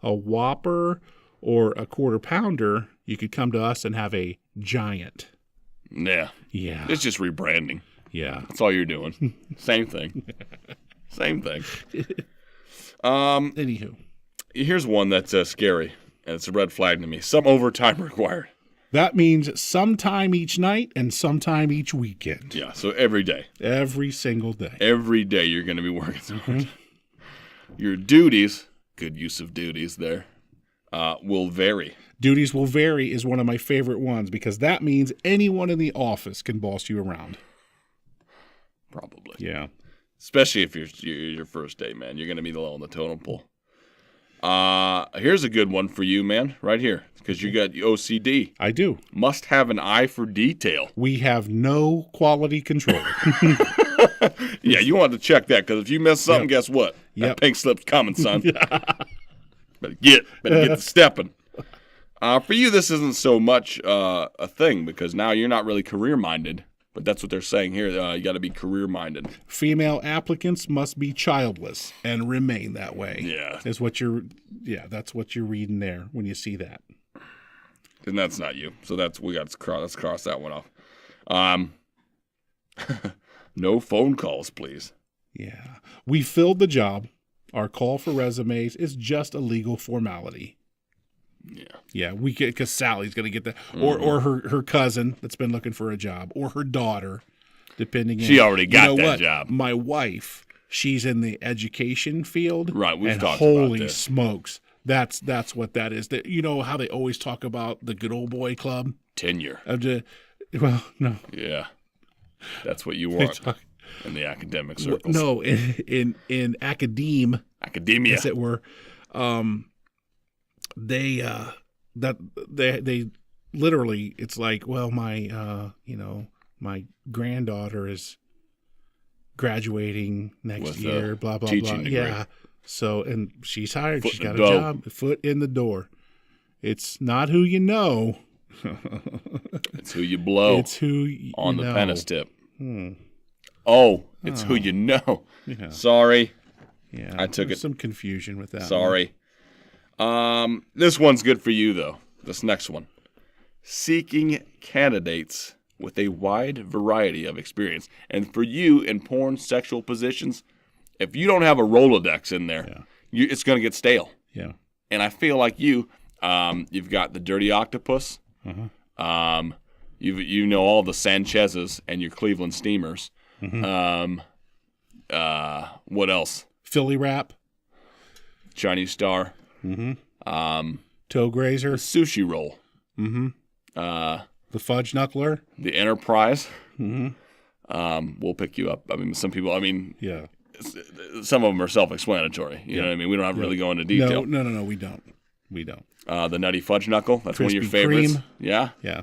Whopper or a quarter pounder. You could come to us and have a giant. Yeah. Yeah. It's just rebranding. Yeah. That's all you're doing. Same thing. Same thing. Anywho. Here's one that's scary, and it's a red flag to me. Some overtime required. That means sometime each night and sometime each weekend. Yeah, so every day. Every single day. Every day you're going to be working hard. Your duties, good use of duties there, will vary. Duties will vary is one of my favorite ones because that means anyone in the office can boss you around. Probably. Yeah. Especially if you're your first day, man. You're going to be low on the totem pole. Here's a good one for you, man, right here, because you got OCD. I do. Must have an eye for detail. We have no quality control. Yeah, you want to check that, because if you miss something, guess what? That pink slip's coming, son. Better get to stepping. For you, this isn't so much a thing, because now you're not really career-minded. But that's what they're saying here. You got to be career-minded. Female applicants must be childless and remain that way. Yeah. That's what you're reading there when you see that. And that's not you. So let's cross that one off. No phone calls, please. Yeah. We filled the job. Our call for resumes is just a legal formality. Yeah, we get because Sally's going to get that, or her cousin that's been looking for a job, or her daughter, depending. She already got that job. My wife, she's in the education field, right? We've talked about this. Holy smokes, that's what that is. That how they always talk about the good old boy club tenure. Well, no. Yeah, that's what you want in the academic circles. No, in academia, as it were. They literally, it's like, well, my granddaughter is graduating next year, blah, blah, blah. Degree. Yeah. So, and she's hired. She's got a job, foot in the door. It's not who you know. It's who you blow. It's who you on know. The penis tip. It's who you know. Yeah. Sorry. Yeah. I took There's some confusion with that. Sorry. This one's good for you, though. This next one. Seeking candidates with a wide variety of experience. And for you in porn sexual positions, if you don't have a Rolodex in there, it's going to get stale. Yeah. And I feel like you've got the Dirty Octopus. Uh-huh. You know all the Sanchez's and your Cleveland Steamers. Mm-hmm. What else? Philly Wrap. Chinese Star. Mm-hmm. Toe Grazer. Sushi Roll. Mm-hmm. The Fudge Knuckler. The Enterprise. Mm-hmm. We'll pick you up. I mean, some people, yeah. Some of them are self-explanatory. You know what I mean? We don't have to really go into detail. No, we don't. The Nutty Fudge Knuckle. That's Krispy one of your favorites. Kreme. Yeah? Yeah.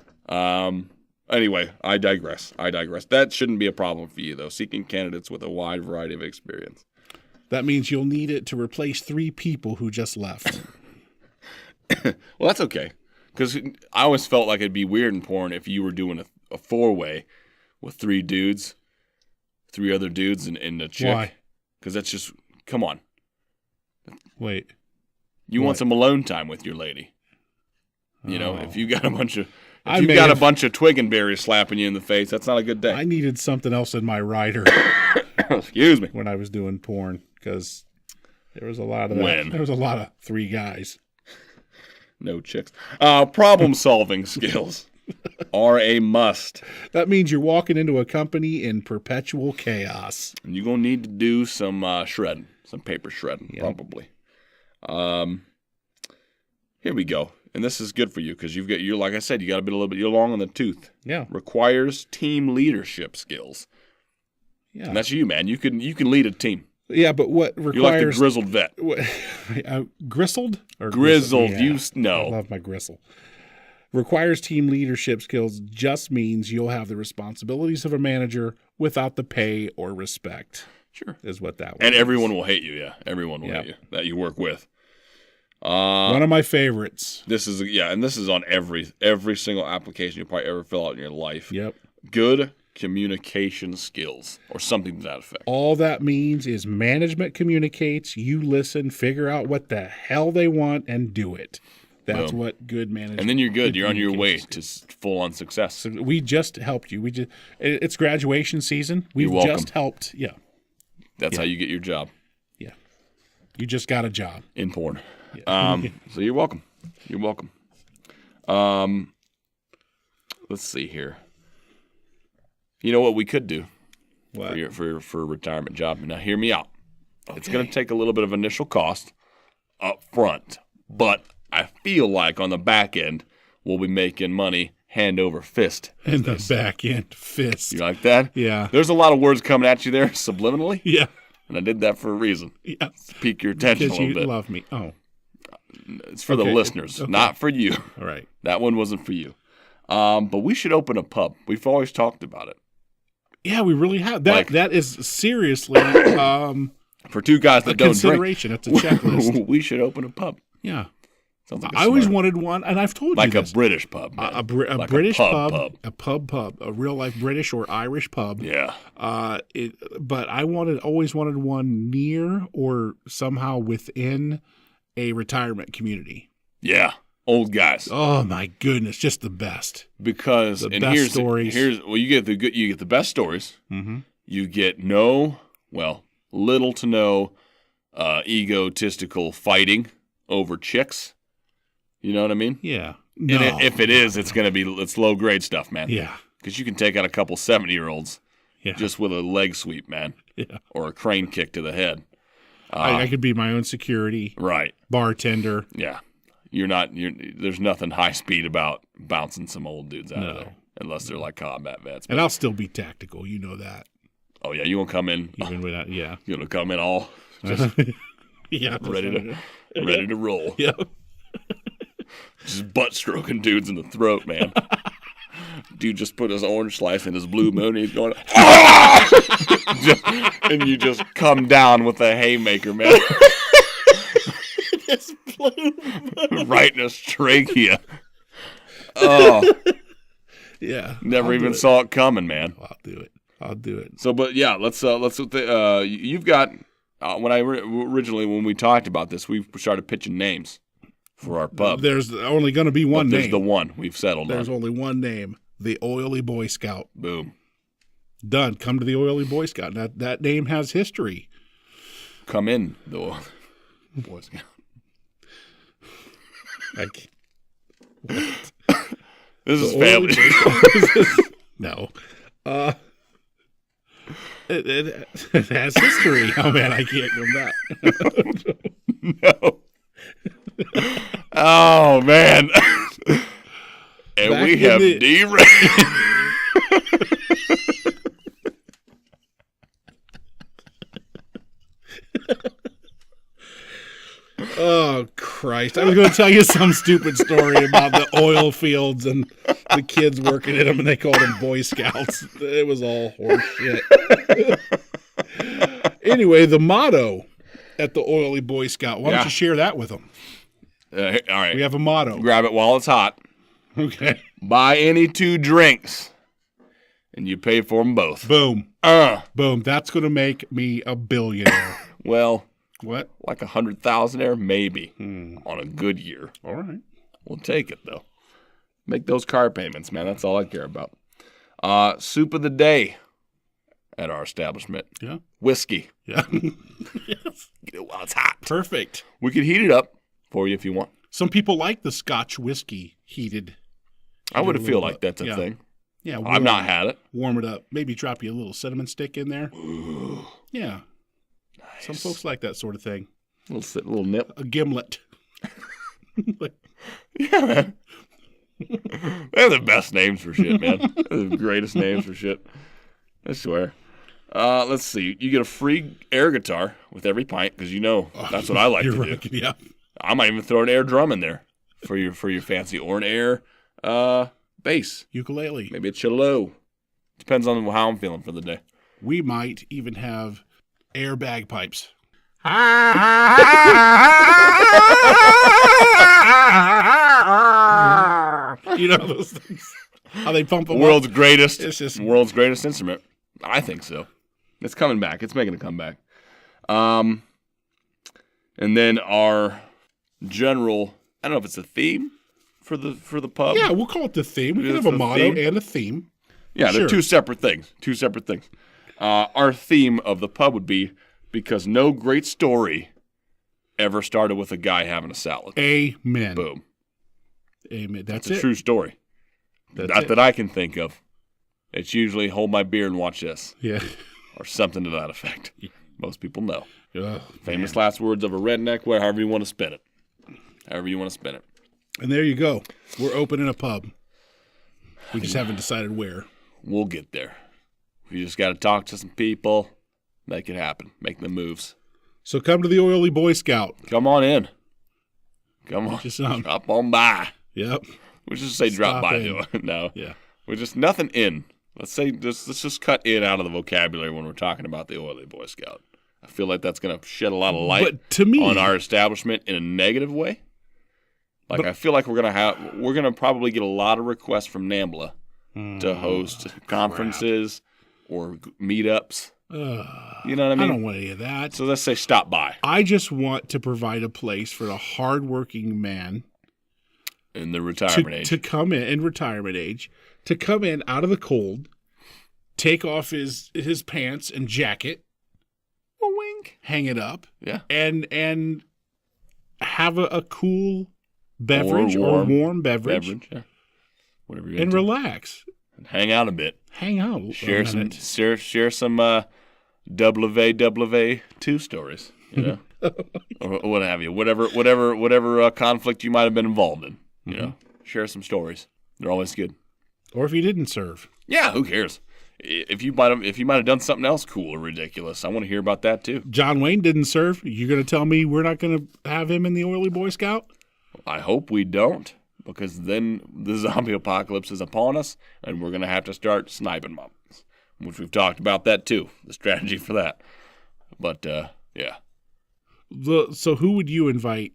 Anyway, I digress. That shouldn't be a problem for you, though. Seeking candidates with a wide variety of experience. That means you'll need it to replace 3 people who just left. Well, that's okay. Because I always felt like it'd be weird in porn if you were doing a 4-way with 3 dudes, 3 other dudes, and a chick. Why? Because that's just, come on. Wait. You want some alone time with your lady. You know, if you got a bunch of twig and berries slapping you in the face, that's not a good day. I needed something else in my rider. Excuse me. When I was doing porn, because there was a lot of that. When? There was a lot of 3 guys. No chicks. Problem-solving skills are a must. That means you're walking into a company in perpetual chaos. And you're going to need to do some shredding, some paper shredding, probably. Here we go. And this is good for you because you're like I said, you got to be a little bit long on the tooth. Yeah. Requires team leadership skills. Yeah. And that's you, man. You can lead a team. Yeah, but what requires... You're like the grizzled vet. Gristled? Or grizzled. Yeah, no. I love my gristle. Requires team leadership skills just means you'll have the responsibilities of a manager without the pay or respect. Sure. Is what that was. And everyone will hate you, yeah. Everyone will hate you that you work with. One of my favorites. This is and this is on every single application you'll probably ever fill out in your life. Yep. Good communication skills or something to that effect. All that means is management communicates, you listen, figure out what the hell they want, and do it. That's what good management. And then you're good. You're on your way to full-on success. So we just helped you. It's graduation season. We've just helped. Yeah. That's how you get your job. Yeah. You just got a job. In porn. Yeah. So you're welcome. You're welcome. Let's see here. You know what we could do for a retirement job? Now, hear me out. Okay. It's going to take a little bit of initial cost up front, but I feel like on the back end, we'll be making money hand over fist. In the back end, fist. You like that? Yeah. There's a lot of words coming at you there subliminally. Yeah. And I did that for a reason. Yeah. To pique your attention a little bit. Because you love me. Oh. It's for the listeners, not for you. All right. That one wasn't for you. But we should open a pub. We've always talked about it. Yeah, we really have. That is seriously for 2 guys that don't consideration. drink. It's a checklist. We should open a pub. Yeah. Sounds like I always wanted one, and I've told you this. Like a British pub. A British pub. A pub. A real-life British or Irish pub. Yeah. But I always wanted one near or somehow within a retirement community. Yeah. Old guys. Oh my goodness, just the best. Because the best stories. You get the best stories. Mm-hmm. You get little to no egotistical fighting over chicks. You know what I mean? Yeah. No. And if it is, it's low grade stuff, man. Yeah. Because you can take out a couple 70-year-olds just with a leg sweep, man. Yeah. Or a crane kick to the head. I could be my own security. Right. Bartender. Yeah. There's nothing high speed about bouncing some old dudes out of there. Unless they're like combat vets. And I'll still be tactical, you know that. Oh yeah, you gonna come in even without you gonna come in all just ready to roll. Yeah. Just butt stroking dudes in the throat, man. Dude just put his orange slice in his blue moon and he's going and you just come down with a haymaker, man. Right in his trachea. Oh. Yeah. Never even saw it coming, man. I'll do it. So, but yeah, you've got, when we talked about this, we started pitching names for our pub. There's only going to be one name. There's the one we've settled on. There's only one name. The Oily Boy Scout. Boom. Done. Come to the Oily Boy Scout. That name has history. Come in, the Oily Boy Scout. This is family. No. It has history. Oh, man, I can't come back. No. Oh, man. And back we have derailed. Oh, Christ. I was going to tell you some stupid story about the oil fields and the kids working in them, and they called them Boy Scouts. It was all horse shit. Anyway, the motto at the Oily Boy Scout. Why don't you share that with them? All right. We have a motto. Grab it while it's hot. Okay. Buy any 2 drinks, and you pay for them both. Boom. Boom. That's going to make me a billionaire. Well, what? Like 100,000 there, maybe on a good year. All right. We'll take it though. Make those car payments, man. That's all I care about. Soup of the day at our establishment. Yeah. Whiskey. Yeah. Get it while it's hot. Perfect. We could heat it up for you if you want. Some people like the Scotch whiskey heated. I would feel like that's a thing. Yeah. I've not had it. Warm it up. Maybe drop you a little cinnamon stick in there. Ooh. Yeah. Nice. Some folks like that sort of thing. A little nip. A gimlet. Yeah, man. They're the best names for shit, man. They're the greatest names for shit. I swear. Let's see. You get a free air guitar with every pint because that's what I like to do. Yeah. I might even throw an air drum in there for your fancy, or an air bass. Ukulele. Maybe a cello. Depends on how I'm feeling for the day. We might even have air bagpipes. You know those things? How they pump them World's up? greatest instrument. I think so. It's coming back. It's making a comeback. And then our general, I don't know if it's a theme for the pub. Yeah, we'll call it the theme. We can have a motto and a theme. Yeah, sure. They're two separate things. Our theme of the pub would be, because no great story ever started with a guy having a salad. Amen. Boom. Amen. That's a true story. Not that I can think of. It's usually hold my beer and watch this. Yeah. Or something to that effect. Most people know. Oh, Famous last words of a redneck, however you want to spin it. And there you go. We're opening a pub. We just haven't decided where. We'll get there. We just got to talk to some people, make it happen, make the moves. So come to the Oily Boy Scout. Come on in. Come on. Just drop on by. Yep. We just say drop by. No. Yeah. We're just nothing in. Let's just cut in out of the vocabulary when we're talking about the Oily Boy Scout. I feel like that's going to shed a lot of light on our establishment in a negative way. I feel like we're going to probably get a lot of requests from NAMBLA to host conferences or meetups. You know what I mean? I don't want any of that. So let's say stop by. I just want to provide a place for the hardworking man in the retirement age to come in retirement age, to come in out of the cold, take off his pants and jacket, a wink, hang it up, yeah, and have a cool beverage or warm beverage, yeah. Whatever you're and into. Relax and hang out a bit. Hang out. Share some WW2 stories, you know, or what have you. Whatever conflict you might have been involved in, you know. Share some stories. They're always good. Or if you didn't serve. Yeah, who cares? If you might have done something else cool or ridiculous, I want to hear about that too. John Wayne didn't serve. You're going to tell me we're not going to have him in the Oily Boy Scout? I hope we don't, because then the zombie apocalypse is upon us, and we're going to have to start sniping mobs, which we've talked about that too, the strategy for that. But, yeah. So who would you invite?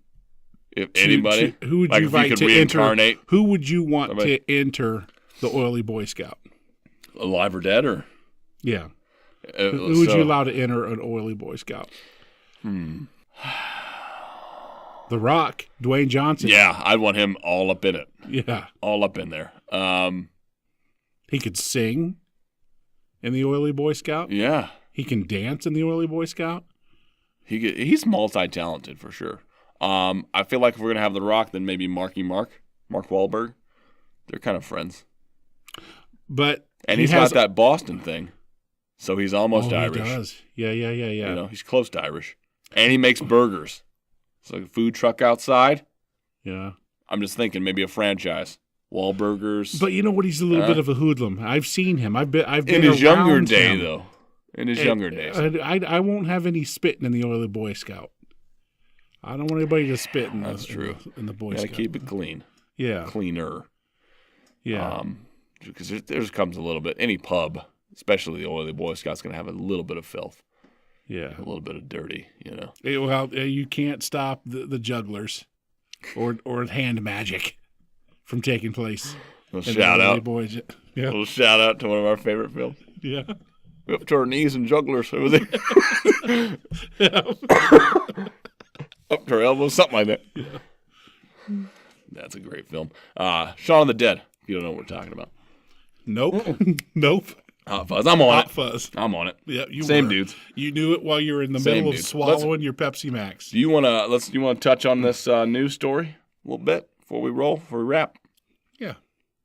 If anybody? Who would you invite to reincarnate? Enter? Who would you want to enter the Oily Boy Scout? Alive or dead, or? Yeah. Who would you allow to enter an Oily Boy Scout? The Rock, Dwayne Johnson. Yeah, I'd want him all up in it. Yeah. All up in there. He could sing in the Oily Boy Scout. Yeah. He can dance in the Oily Boy Scout. He's multi-talented for sure. I feel like if we're going to have The Rock, then maybe Mark Wahlberg. They're kind of friends. And he's got that Boston thing. So he's almost Irish. He does. Yeah. You know, he's close to Irish. And he makes burgers. It's like a food truck outside. Yeah. I'm just thinking maybe a franchise. Wahlburgers. But you know what? He's a little bit of a hoodlum. I've seen him. I've been in his younger day, him. though. In his younger days. I won't have any spitting in the Oily Boy Scout. I don't want anybody to spit in That's true. In the Boy Scout. Scout. Keep it clean. Yeah. Cleaner. Yeah. Because there comes a little bit. Any pub, especially the Oily Boy Scout's going to have a little bit of filth. Yeah. A little bit of dirty, Well, you can't stop the jugglers or hand magic from taking place. Shout out. Boys. Yeah. Little shout out to one of our favorite films. Yeah. Up to our knees and jugglers over there. Up to our elbows, something like that. Yeah. That's a great film. Shaun of the Dead. If you don't know what we're talking about. Nope. Nope. Hot Fuzz. I'm on Hot it. Fuzz. I'm on it. Yeah, you Same were. dudes. You knew it while you were in the Same middle dudes. of swallowing your Pepsi Max. Do you want to touch on this news story a little bit before we wrap? Yeah.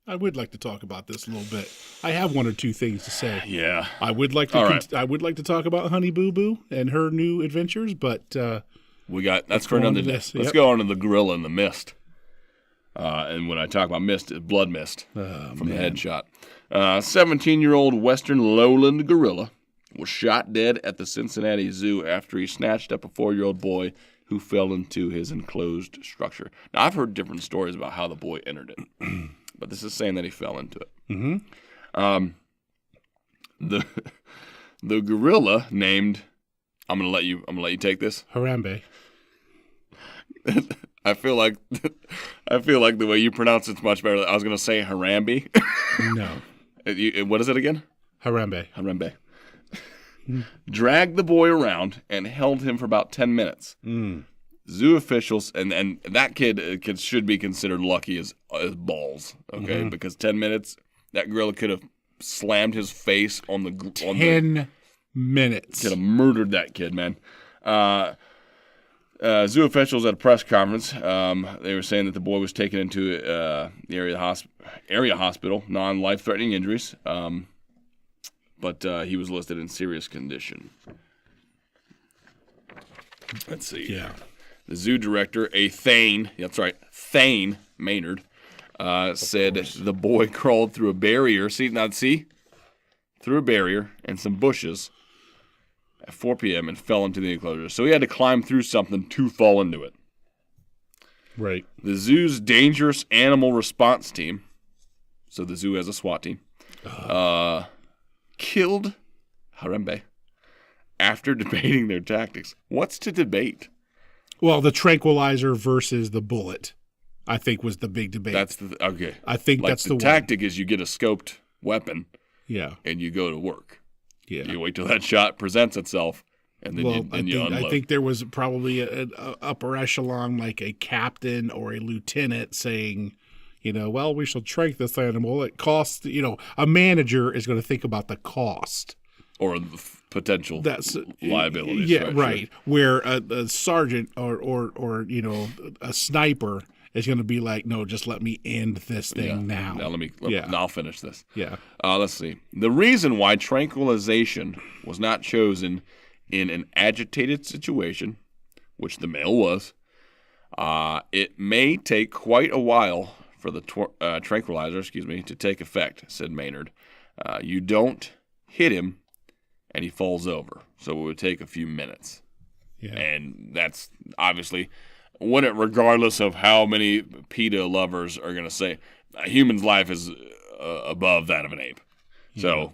I would like to talk about this a little bit. I have one or two things to say. Yeah. I would like to I would like to talk about Honey Boo Boo and her new adventures, but that's for another day. Let's go on to the gorilla in the mist. And when I talk about mist, it's blood mist from the headshot. 17-year-old Western lowland gorilla was shot dead at the Cincinnati Zoo after he snatched up a 4-year-old boy who fell into his enclosed structure. Now, I've heard different stories about how the boy entered it, but this is saying that he fell into it. Mm-hmm. The gorilla named. I'm gonna let you take this. Harambe. I feel like the way you pronounce it's much better. I was gonna say Harambe. No. What is it again? Harambe. Dragged the boy around and held him for about 10 minutes. Zoo officials and that kid should be considered lucky as balls. Okay, because 10 minutes that gorilla could have slammed his face on the 10 minutes. Could have murdered that kid, man. Zoo officials at a press conference, they were saying that the boy was taken into the area hospital, non-life-threatening injuries, but he was listed in serious condition. Let's see. Yeah. The zoo director, Thane Maynard, said the boy crawled through a barrier. Through a barrier and some bushes at 4 p.m. and fell into the enclosure. So he had to climb through something to fall into it. Right. The zoo's dangerous animal response team, so the zoo has a SWAT team, killed Harambe after debating their tactics. What's to debate? Well, the tranquilizer versus the bullet, I think, was the big debate. Okay. I think that's the tactic is you get a scoped weapon. Yeah. And you go to work. Yeah. You wait till that shot presents itself, and then you unload. I think there was probably an upper echelon, like a captain or a lieutenant saying, well, we shall trank this animal. It costs, a manager is going to think about the cost. Or the potential liabilities. Yeah, right. Sure. Where a sergeant or a sniper is going to be like, no, just let me end this thing now. Now I'll finish this. Yeah. Let's see. The reason why tranquilization was not chosen in an agitated situation, which the male was, it may take quite a while for the tranquilizer, to take effect, said Maynard. You don't hit him, and he falls over. So it would take a few minutes. Yeah. And that's obviously, regardless of how many PETA lovers are going to say, a human's life is above that of an ape. Yeah. So,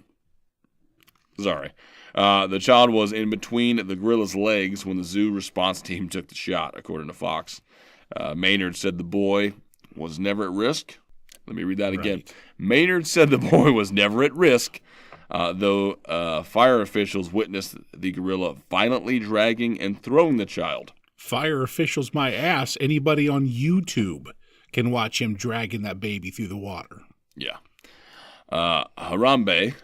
sorry. The child was in between the gorilla's legs when the zoo response team took the shot, according to Fox. Maynard said the boy was never at risk. Let me read that again. Maynard said the boy was never at risk, though fire officials witnessed the gorilla violently dragging and throwing the child. Fire officials, my ass. Anybody on YouTube can watch him dragging that baby through the water. Yeah. Harambe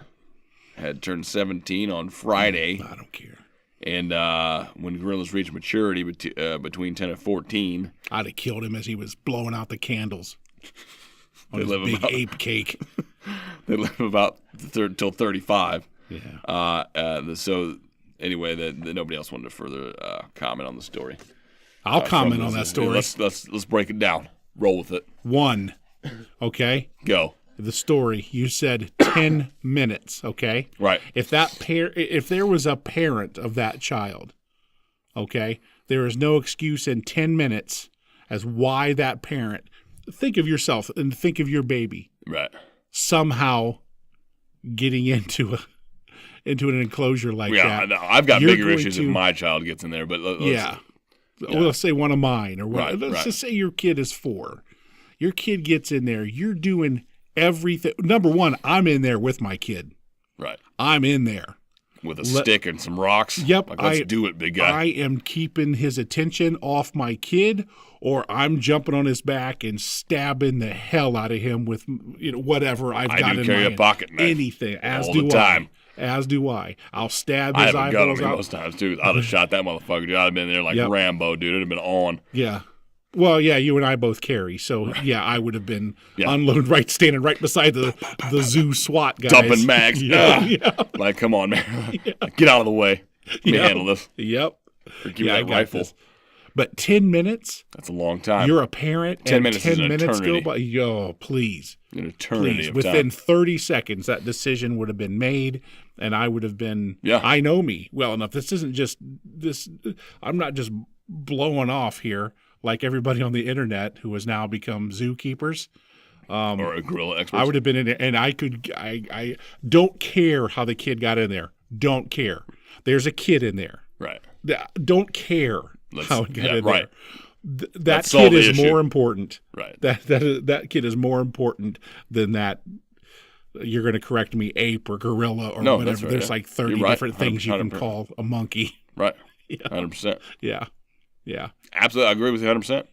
had turned 17 on Friday. I don't care. And when gorillas reach maturity between 10 and 14. I'd have killed him as he was blowing out the candles on his big ape cake. They live about till 35. Yeah. So anyway, nobody else wanted to further comment on the story. I'll comment on that story. Let's break it down. Roll with it. 1. Okay. Go. The story, you said 10 minutes, okay? Right. If there was a parent of that child, okay, there is no excuse in 10 minutes as why that parent, think of yourself and think of your baby. Right. Somehow getting into into an enclosure like that. Yeah, I've got you're bigger going issues to- if my child gets in there. But Yeah. Well, let's say one of mine, or Right, let's just say your kid is 4. Your kid gets in there. You're doing everything. Number one, I'm in there with my kid. right. I'm in there. With a stick and some rocks. Yep. Like, let's do it, big guy. I am keeping his attention off my kid, or I'm jumping on his back and stabbing the hell out of him with whatever I've got in my I carry a pocket knife. Anything. As all do the time. As do I. I'll stab I his have a gun on eyeballs me out. most times, too. I'd have shot that motherfucker, dude. I'd have been there like Rambo, dude. It'd have been on. Yeah. Well, yeah, you and I both carry, so yeah, I would have been standing right beside the zoo SWAT guys. Dumping mags. Yeah. Like, come on, man. Get out of the way. Let me handle this. Yep. Or give me that rifle. This. But 10 minutes? That's a long time. You're a parent. 10 minutes is an 10 minutes eternity. go by. Yo, please. An eternity Please. of Within time. 30 seconds, that decision would have been made, and I would have been. Yeah. I know me well enough. This isn't just this. I'm not just blowing off here like everybody on the internet who has now become zookeepers. Or a gorilla expert. I would have been in there, and I don't care how the kid got in there. Don't care. There's a kid in there. Right. Don't care how it got in right. there. That solve kid the is issue. more important. Right. That kid is more important than that. You're going to correct me, ape or gorilla or No, whatever. that's right, There's yeah. like 30 You're right. different things you can 100%. call a monkey. Right. Yeah. 100%. Yeah. Absolutely. I agree with you 100%.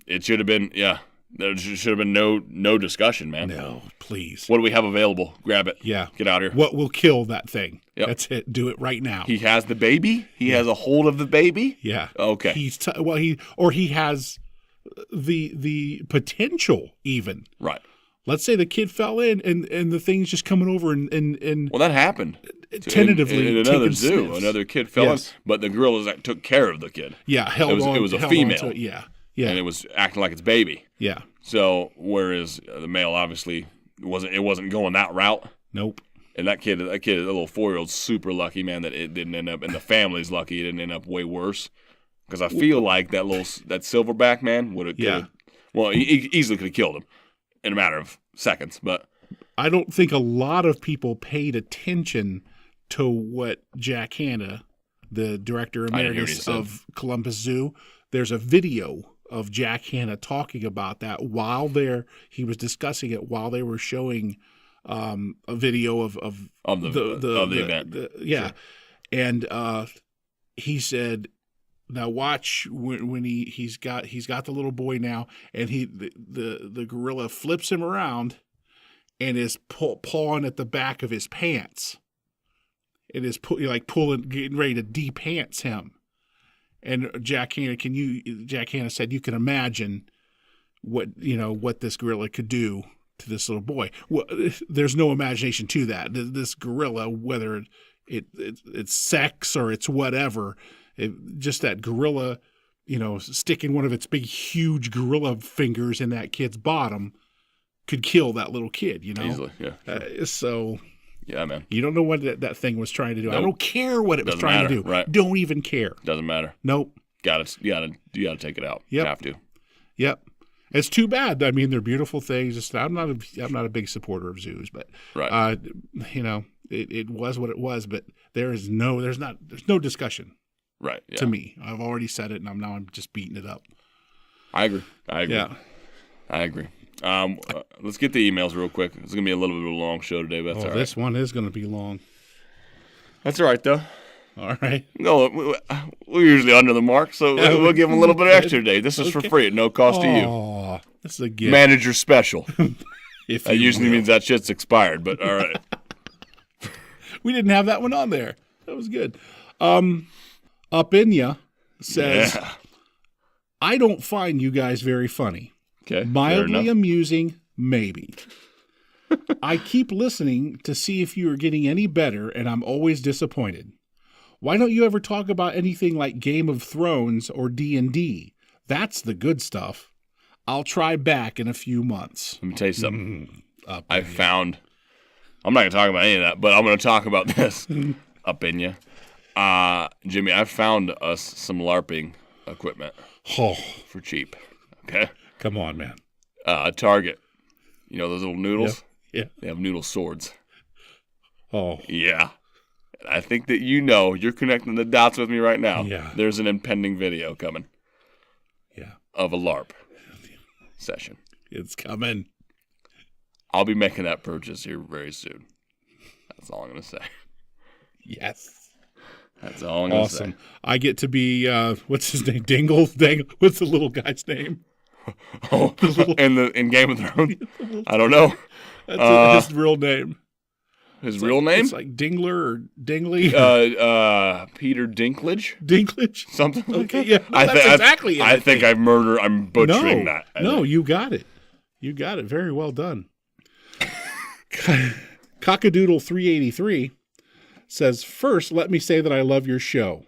It should have been, there should have been no discussion, man. No, please. What do we have available? Grab it. Yeah. Get out of here. What will kill that thing? Yep. That's it. Do it right now. He has the baby? He has a hold of the baby? Yeah. Okay. He has the potential even. Right. Let's say the kid fell in and the thing's just coming over and Well, that happened. tentatively in another taking zoo, sniffs. another kid fell Yes. in, but the gorillas that took care of the kid. Yeah, held on. It was a held on female. to it. Yeah. And it was acting like its baby. Yeah. So whereas the male obviously wasn't going that route. Nope. And that kid, a little 4-year-old's super lucky, man, that it didn't end up, and the family's lucky it didn't end up way worse. Because I feel like that silverback man would have, he easily could have killed him in a matter of seconds. But I don't think a lot of people paid attention to what Jack Hanna, the director emeritus of Columbus Zoo, there's a video of Jack Hanna talking about that he was discussing it while they were showing a video of the event. Sure. And he said, now watch when he's got the little boy now, and the gorilla flips him around and is pawing at the back of his pants. It is getting ready to de-pants him. And Jack Hanna said, you can imagine what this gorilla could do to this little boy. Well, there's no imagination to that. This gorilla, whether it's sex or it's whatever, just that gorilla, sticking one of its big, huge gorilla fingers in that kid's bottom could kill that little kid, Easily, yeah. So... Yeah, man. You don't know what that thing was trying to do. Nope. I don't care what it was trying to do. Right. Don't even care. Doesn't matter. Nope. You gotta take it out. Yep. You have to. Yep. It's too bad. I mean, they're beautiful things. I'm not a big supporter of zoos, but right. It was what it was. But there's no discussion. Right. Yeah. To me, I've already said it, and I'm just beating it up. I agree. Yeah. I agree. Let's get the emails real quick. It's gonna be a little bit of a long show today, but that's all right. This one is gonna be long. That's all right, though. All right. No, we're usually under the mark, so we'll give them a little bit extra today. This is for free at no cost to you. Oh, this is a gift. Manager special. That usually means that shit's expired, but all right. We didn't have that one on there. That was good. Up in ya says, I don't find you guys very funny. Okay. Mildly amusing, maybe. I keep listening to see if you are getting any better, and I'm always disappointed. Why don't you ever talk about anything like Game of Thrones or D&D? That's the good stuff. I'll try back in a few months. Let me tell you something. I'm not going to talk about any of that, but I'm going to talk about this. Up in you. Jimmy, I found us some LARPing equipment for cheap. Okay? Come on, man. Target. You know those little noodles? Yeah. They have noodle swords. Oh. Yeah. I think that you're connecting the dots with me right now. Yeah. There's an impending video coming. Yeah. Of a LARP session. It's coming. I'll be making that purchase here very soon. That's all I'm going to say. Yes. That's all I'm going to say. Awesome. I get to be, what's his name? Dingle? What's the little guy's name? Oh, in Game of Thrones? I don't know. That's his real name. His real name? It's like Dingler or Dingley. Peter Dinklage? Dinklage? Something like that? Yeah. No, that's exactly it. I think I'm butchering that. No, you got it. You got it. Very well done. Cockadoodle 383 says, first, let me say that I love your show.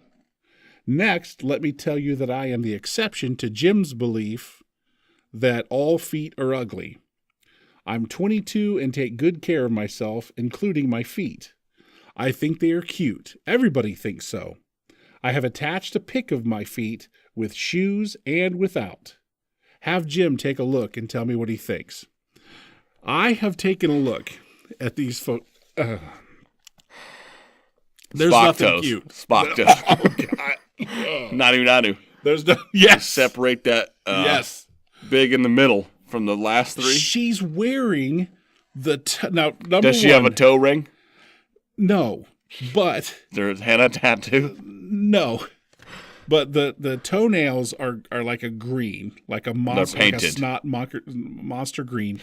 Next, let me tell you that I am the exception to Jim's belief that all feet are ugly. I'm 22 and take good care of myself, including my feet. I think they are cute. Everybody thinks so. I have attached a pic of my feet with shoes and without. Have Jim take a look and tell me what he thinks. I have taken a look at these photos. There's Spock nothing toes. cute. Spock toes. Nanu. There's no. Yes. Separate that. Yes. Big in the middle from the last three. She's wearing the now. Number Does she have a toe ring? No, but There's henna tattoo. no, but the toenails are like a green, like a monster, like a snot monster green,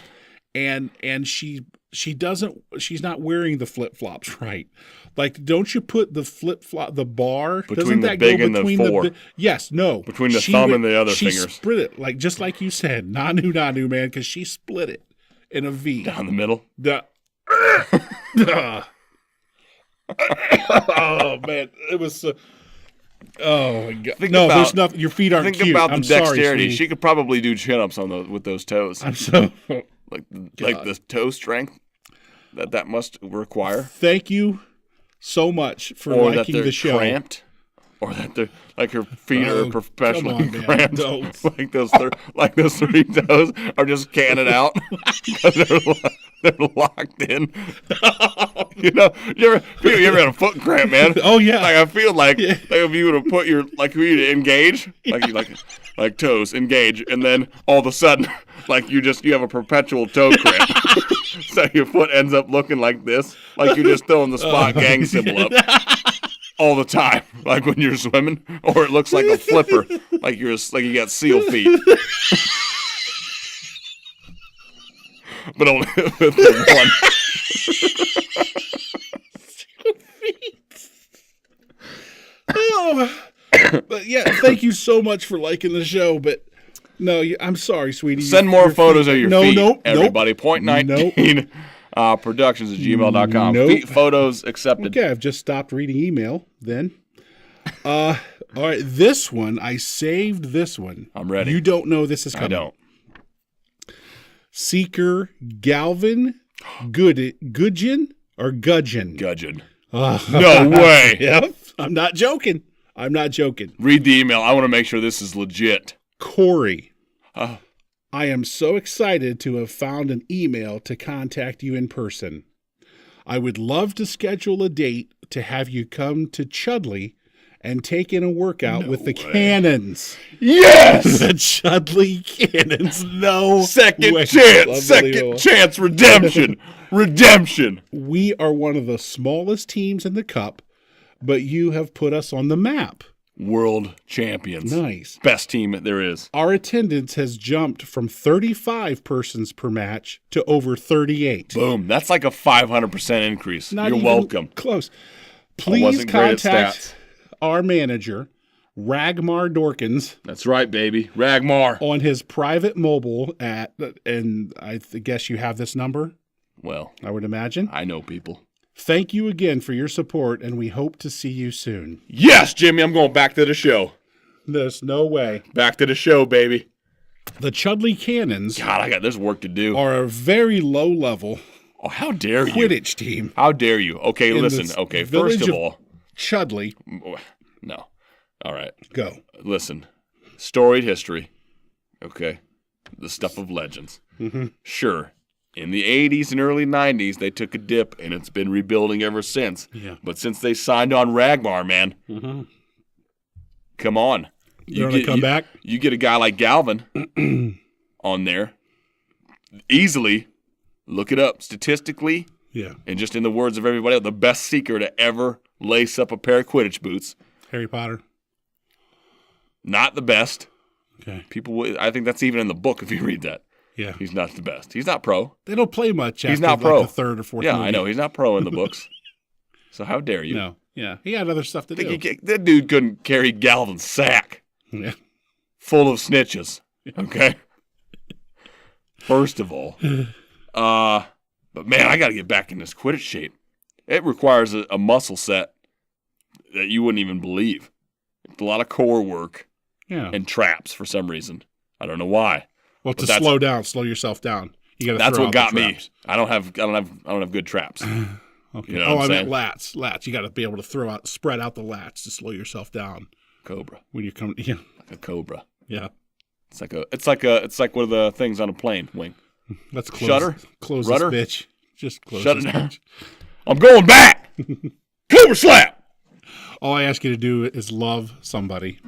and she's not wearing the flip flops right. Like, don't you put the the bar between the big and the four? Yes, no, between the thumb and the other fingers. She split it, like just like you said, nanu man, because she split it in a V down the middle. Oh man, it was so. Oh my god! There's nothing. Your feet aren't cute. Think about the dexterity. Sorry, she could probably do chin-ups with those toes. I'm so like the toe strength that must require. Thank you so much for liking the show. Cramped, or that they're like her feet are professionally cramped. Like those three toes are just canning out because they're locked in. You ever had a foot cramp, man? Oh yeah. Like I feel like if you would have put your for you to engage, like toes engage, and then all of a sudden, like you have a perpetual toe cramp. So your foot ends up looking like this, like you're just throwing the Spot gang symbol up all the time, like when you're swimming, or it looks like a flipper, like you got seal feet. But only with the one. Oh, but yeah, thank you so much for liking the show. But no, I'm sorry, sweetie. Send more photos of your feet. Nope. Everybody, .19 productions at gmail.com. Feet photos accepted. Okay, I've just stopped reading email then. All right, this one, I saved this one. I'm ready. You don't know this is coming. I don't. Seeker Galvin Gudgeon or Gudgeon? Gudgeon. No way. Yep. I'm not joking. Read the email. I want to make sure this is legit. Cory. I am so excited to have found an email to contact you in person. I would love to schedule a date to have you come to Chudley and take in a workout with the Cannons. Yes! The Chudley Cannons. No Second way. chance redemption. Redemption. We are one of the smallest teams in the Cup, but you have put us on the map. World champions. Nice. Best team there is. Our attendance has jumped from 35 persons per match to over 38. Boom. That's like a 500% increase. You're welcome. Close. Please contact our manager, Ragmar Dorkins. That's right, baby. Ragmar. On his private mobile and I guess you have this number? Well, I would imagine. I know people. Thank you again for your support, and we hope to see you soon. Yes, Jimmy, I'm going back to the show. There's no way. Back to the show, baby. The Chudley Cannons. God, there's work to do. Are a very low level. Oh, how dare you? Quidditch team. How dare you? Okay, listen. Okay, first of all. Chudley. No. All right. Go. Listen. Storied history. Okay. The stuff of legends. Mm-hmm. Sure. In the 80s and early 90s, they took a dip, and it's been rebuilding ever since. Yeah. But since they signed on Ragmar, man, come on. They're going to come back? You get a guy like Galvin on there, easily, look it up, statistically, and just in the words of everybody else, the best seeker to ever lace up a pair of Quidditch boots. Harry Potter? Not the best. Okay. I think that's even in the book if you read that. Yeah. He's not the best. He's not pro. They don't play much after he's not pro. The third or fourth Yeah, movie. I know. He's not pro in the books. So how dare you? No. Yeah. He had other stuff to do. That dude couldn't carry Galvin's sack full of snitches. Okay? First of all. But, man, I got to get back in this Quidditch shape. It requires a muscle set that you wouldn't even believe. It's a lot of core work and traps for some reason. I don't know why. Well, but slow yourself down. You got to. That's what got me. I don't have good traps. Okay. You know I meant lats. Lats. You got to be able to spread out the lats to slow yourself down. Cobra. When you come, yeah. Like a cobra. Yeah. It's like one of the things on a plane wing. Let's close. Shutter. Close Rudder? this bitch. Just close. Shut this it down. bitch. I'm going back. Cobra slap. All I ask you to do is love somebody.